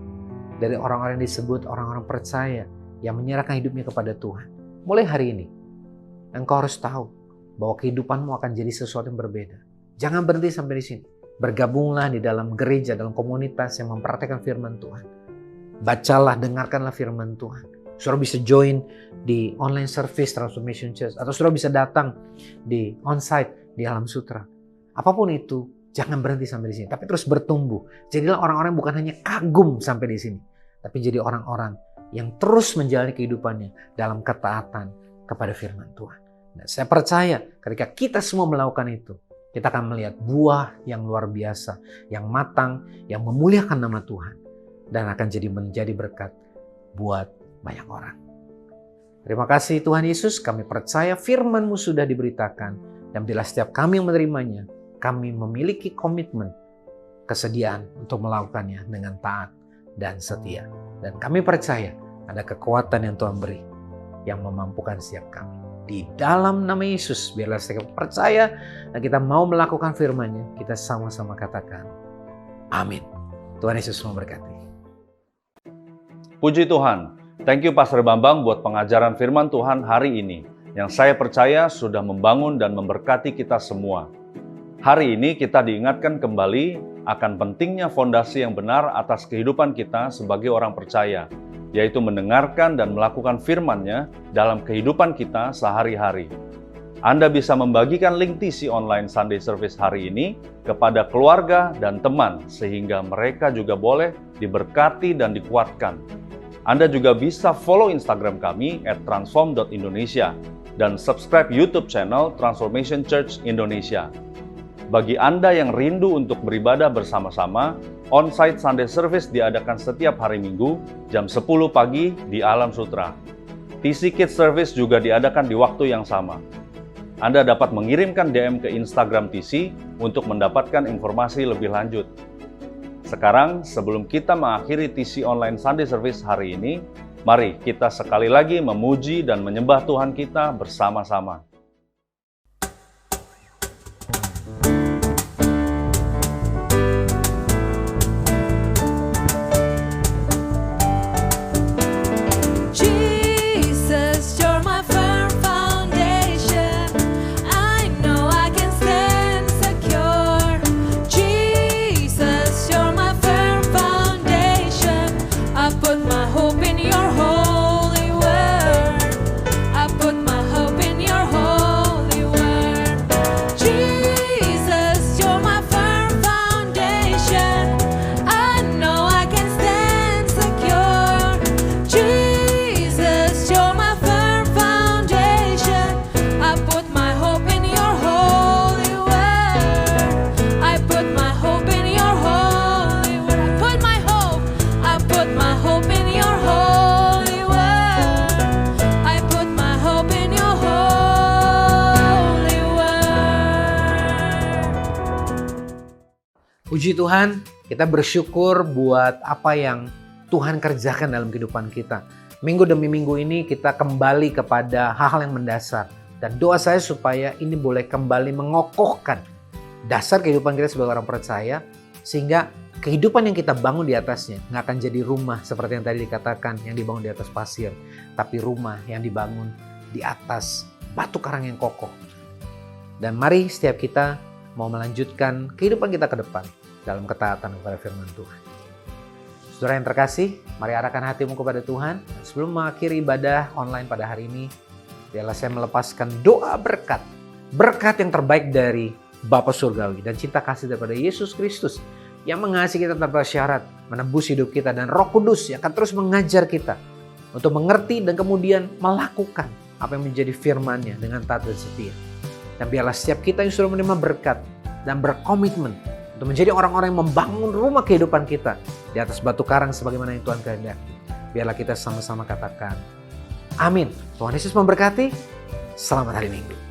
dari orang-orang yang disebut orang-orang percaya yang menyerahkan hidupnya kepada Tuhan. Mulai hari ini, engkau harus tahu bahwa kehidupanmu akan jadi sesuatu yang berbeda. Jangan berhenti sampai di sini. Bergabunglah di dalam gereja, dalam komunitas yang mempraktikkan firman Tuhan. Bacalah, dengarkanlah firman Tuhan. Saudara bisa join di online service Transformation Church. Atau saudara bisa datang di onsite di Alam Sutra. Apapun itu, jangan berhenti sampai di sini. Tapi terus bertumbuh. Jadilah orang-orang bukan hanya kagum sampai di sini. Tapi jadi orang-orang yang terus menjalani kehidupannya dalam ketaatan kepada firman Tuhan. Dan saya percaya ketika kita semua melakukan itu, kita akan melihat buah yang luar biasa, yang matang, yang memuliakan nama Tuhan. Dan akan menjadi berkat buat banyak orang. Terima kasih Tuhan Yesus, kami percaya firman-Mu sudah diberitakan. Dan bila setiap kami yang menerimanya, kami memiliki komitmen, kesediaan untuk melakukannya dengan taat dan setia. Dan kami percaya ada kekuatan yang Tuhan beri, yang memampukan setiap kami. Di dalam nama Yesus, biarlah kita percaya dan kita mau melakukan firman-Nya, kita sama-sama katakan, amin. Tuhan Yesus memberkati. Puji Tuhan. Thank you Pastor Bambang buat pengajaran firman Tuhan hari ini, yang saya percaya sudah membangun dan memberkati kita semua. Hari ini kita diingatkan kembali akan pentingnya fondasi yang benar atas kehidupan kita sebagai orang percaya, yaitu mendengarkan dan melakukan firman-Nya dalam kehidupan kita sehari-hari. Anda bisa membagikan link TC Online Sunday Service hari ini kepada keluarga dan teman, sehingga mereka juga boleh diberkati dan dikuatkan. Anda juga bisa follow Instagram kami @transform.indonesia dan subscribe YouTube channel Transformation Church Indonesia. Bagi Anda yang rindu untuk beribadah bersama-sama, on-site Sunday Service diadakan setiap hari Minggu jam 10 pagi di Alam Sutra. TC Kids Service juga diadakan di waktu yang sama. Anda dapat mengirimkan DM ke Instagram TC untuk mendapatkan informasi lebih lanjut. Sekarang, sebelum kita mengakhiri TC Online Sunday Service hari ini, mari kita sekali lagi memuji dan menyembah Tuhan kita bersama-sama. Puji Tuhan, kita bersyukur buat apa yang Tuhan kerjakan dalam kehidupan kita. Minggu demi minggu ini kita kembali kepada hal-hal yang mendasar. Dan doa saya supaya ini boleh kembali mengokohkan dasar kehidupan kita sebagai orang percaya, sehingga kehidupan yang kita bangun di atasnya nggak akan jadi rumah seperti yang tadi dikatakan, yang dibangun di atas pasir, tapi rumah yang dibangun di atas batu karang yang kokoh. Dan mari setiap kita mau melanjutkan kehidupan kita ke depan dalam ketaatan kepada firman Tuhan. Saudara yang terkasih, mari arahkan hatimu kepada Tuhan. Sebelum mengakhiri ibadah online pada hari ini, biarlah saya melepaskan doa berkat. Berkat yang terbaik dari Bapa Surgawi dan cinta kasih daripada Yesus Kristus yang mengasihi kita tanpa syarat, menebus hidup kita, dan Roh Kudus yang akan terus mengajar kita untuk mengerti dan kemudian melakukan apa yang menjadi firman-Nya dengan taat dan setia. Dan biarlah setiap kita yang sudah menerima berkat dan berkomitmen untuk menjadi orang-orang yang membangun rumah kehidupan kita di atas batu karang sebagaimana yang Tuhan kehendaki. Biarlah kita sama-sama katakan, amin. Tuhan Yesus memberkati. Selamat hari Minggu.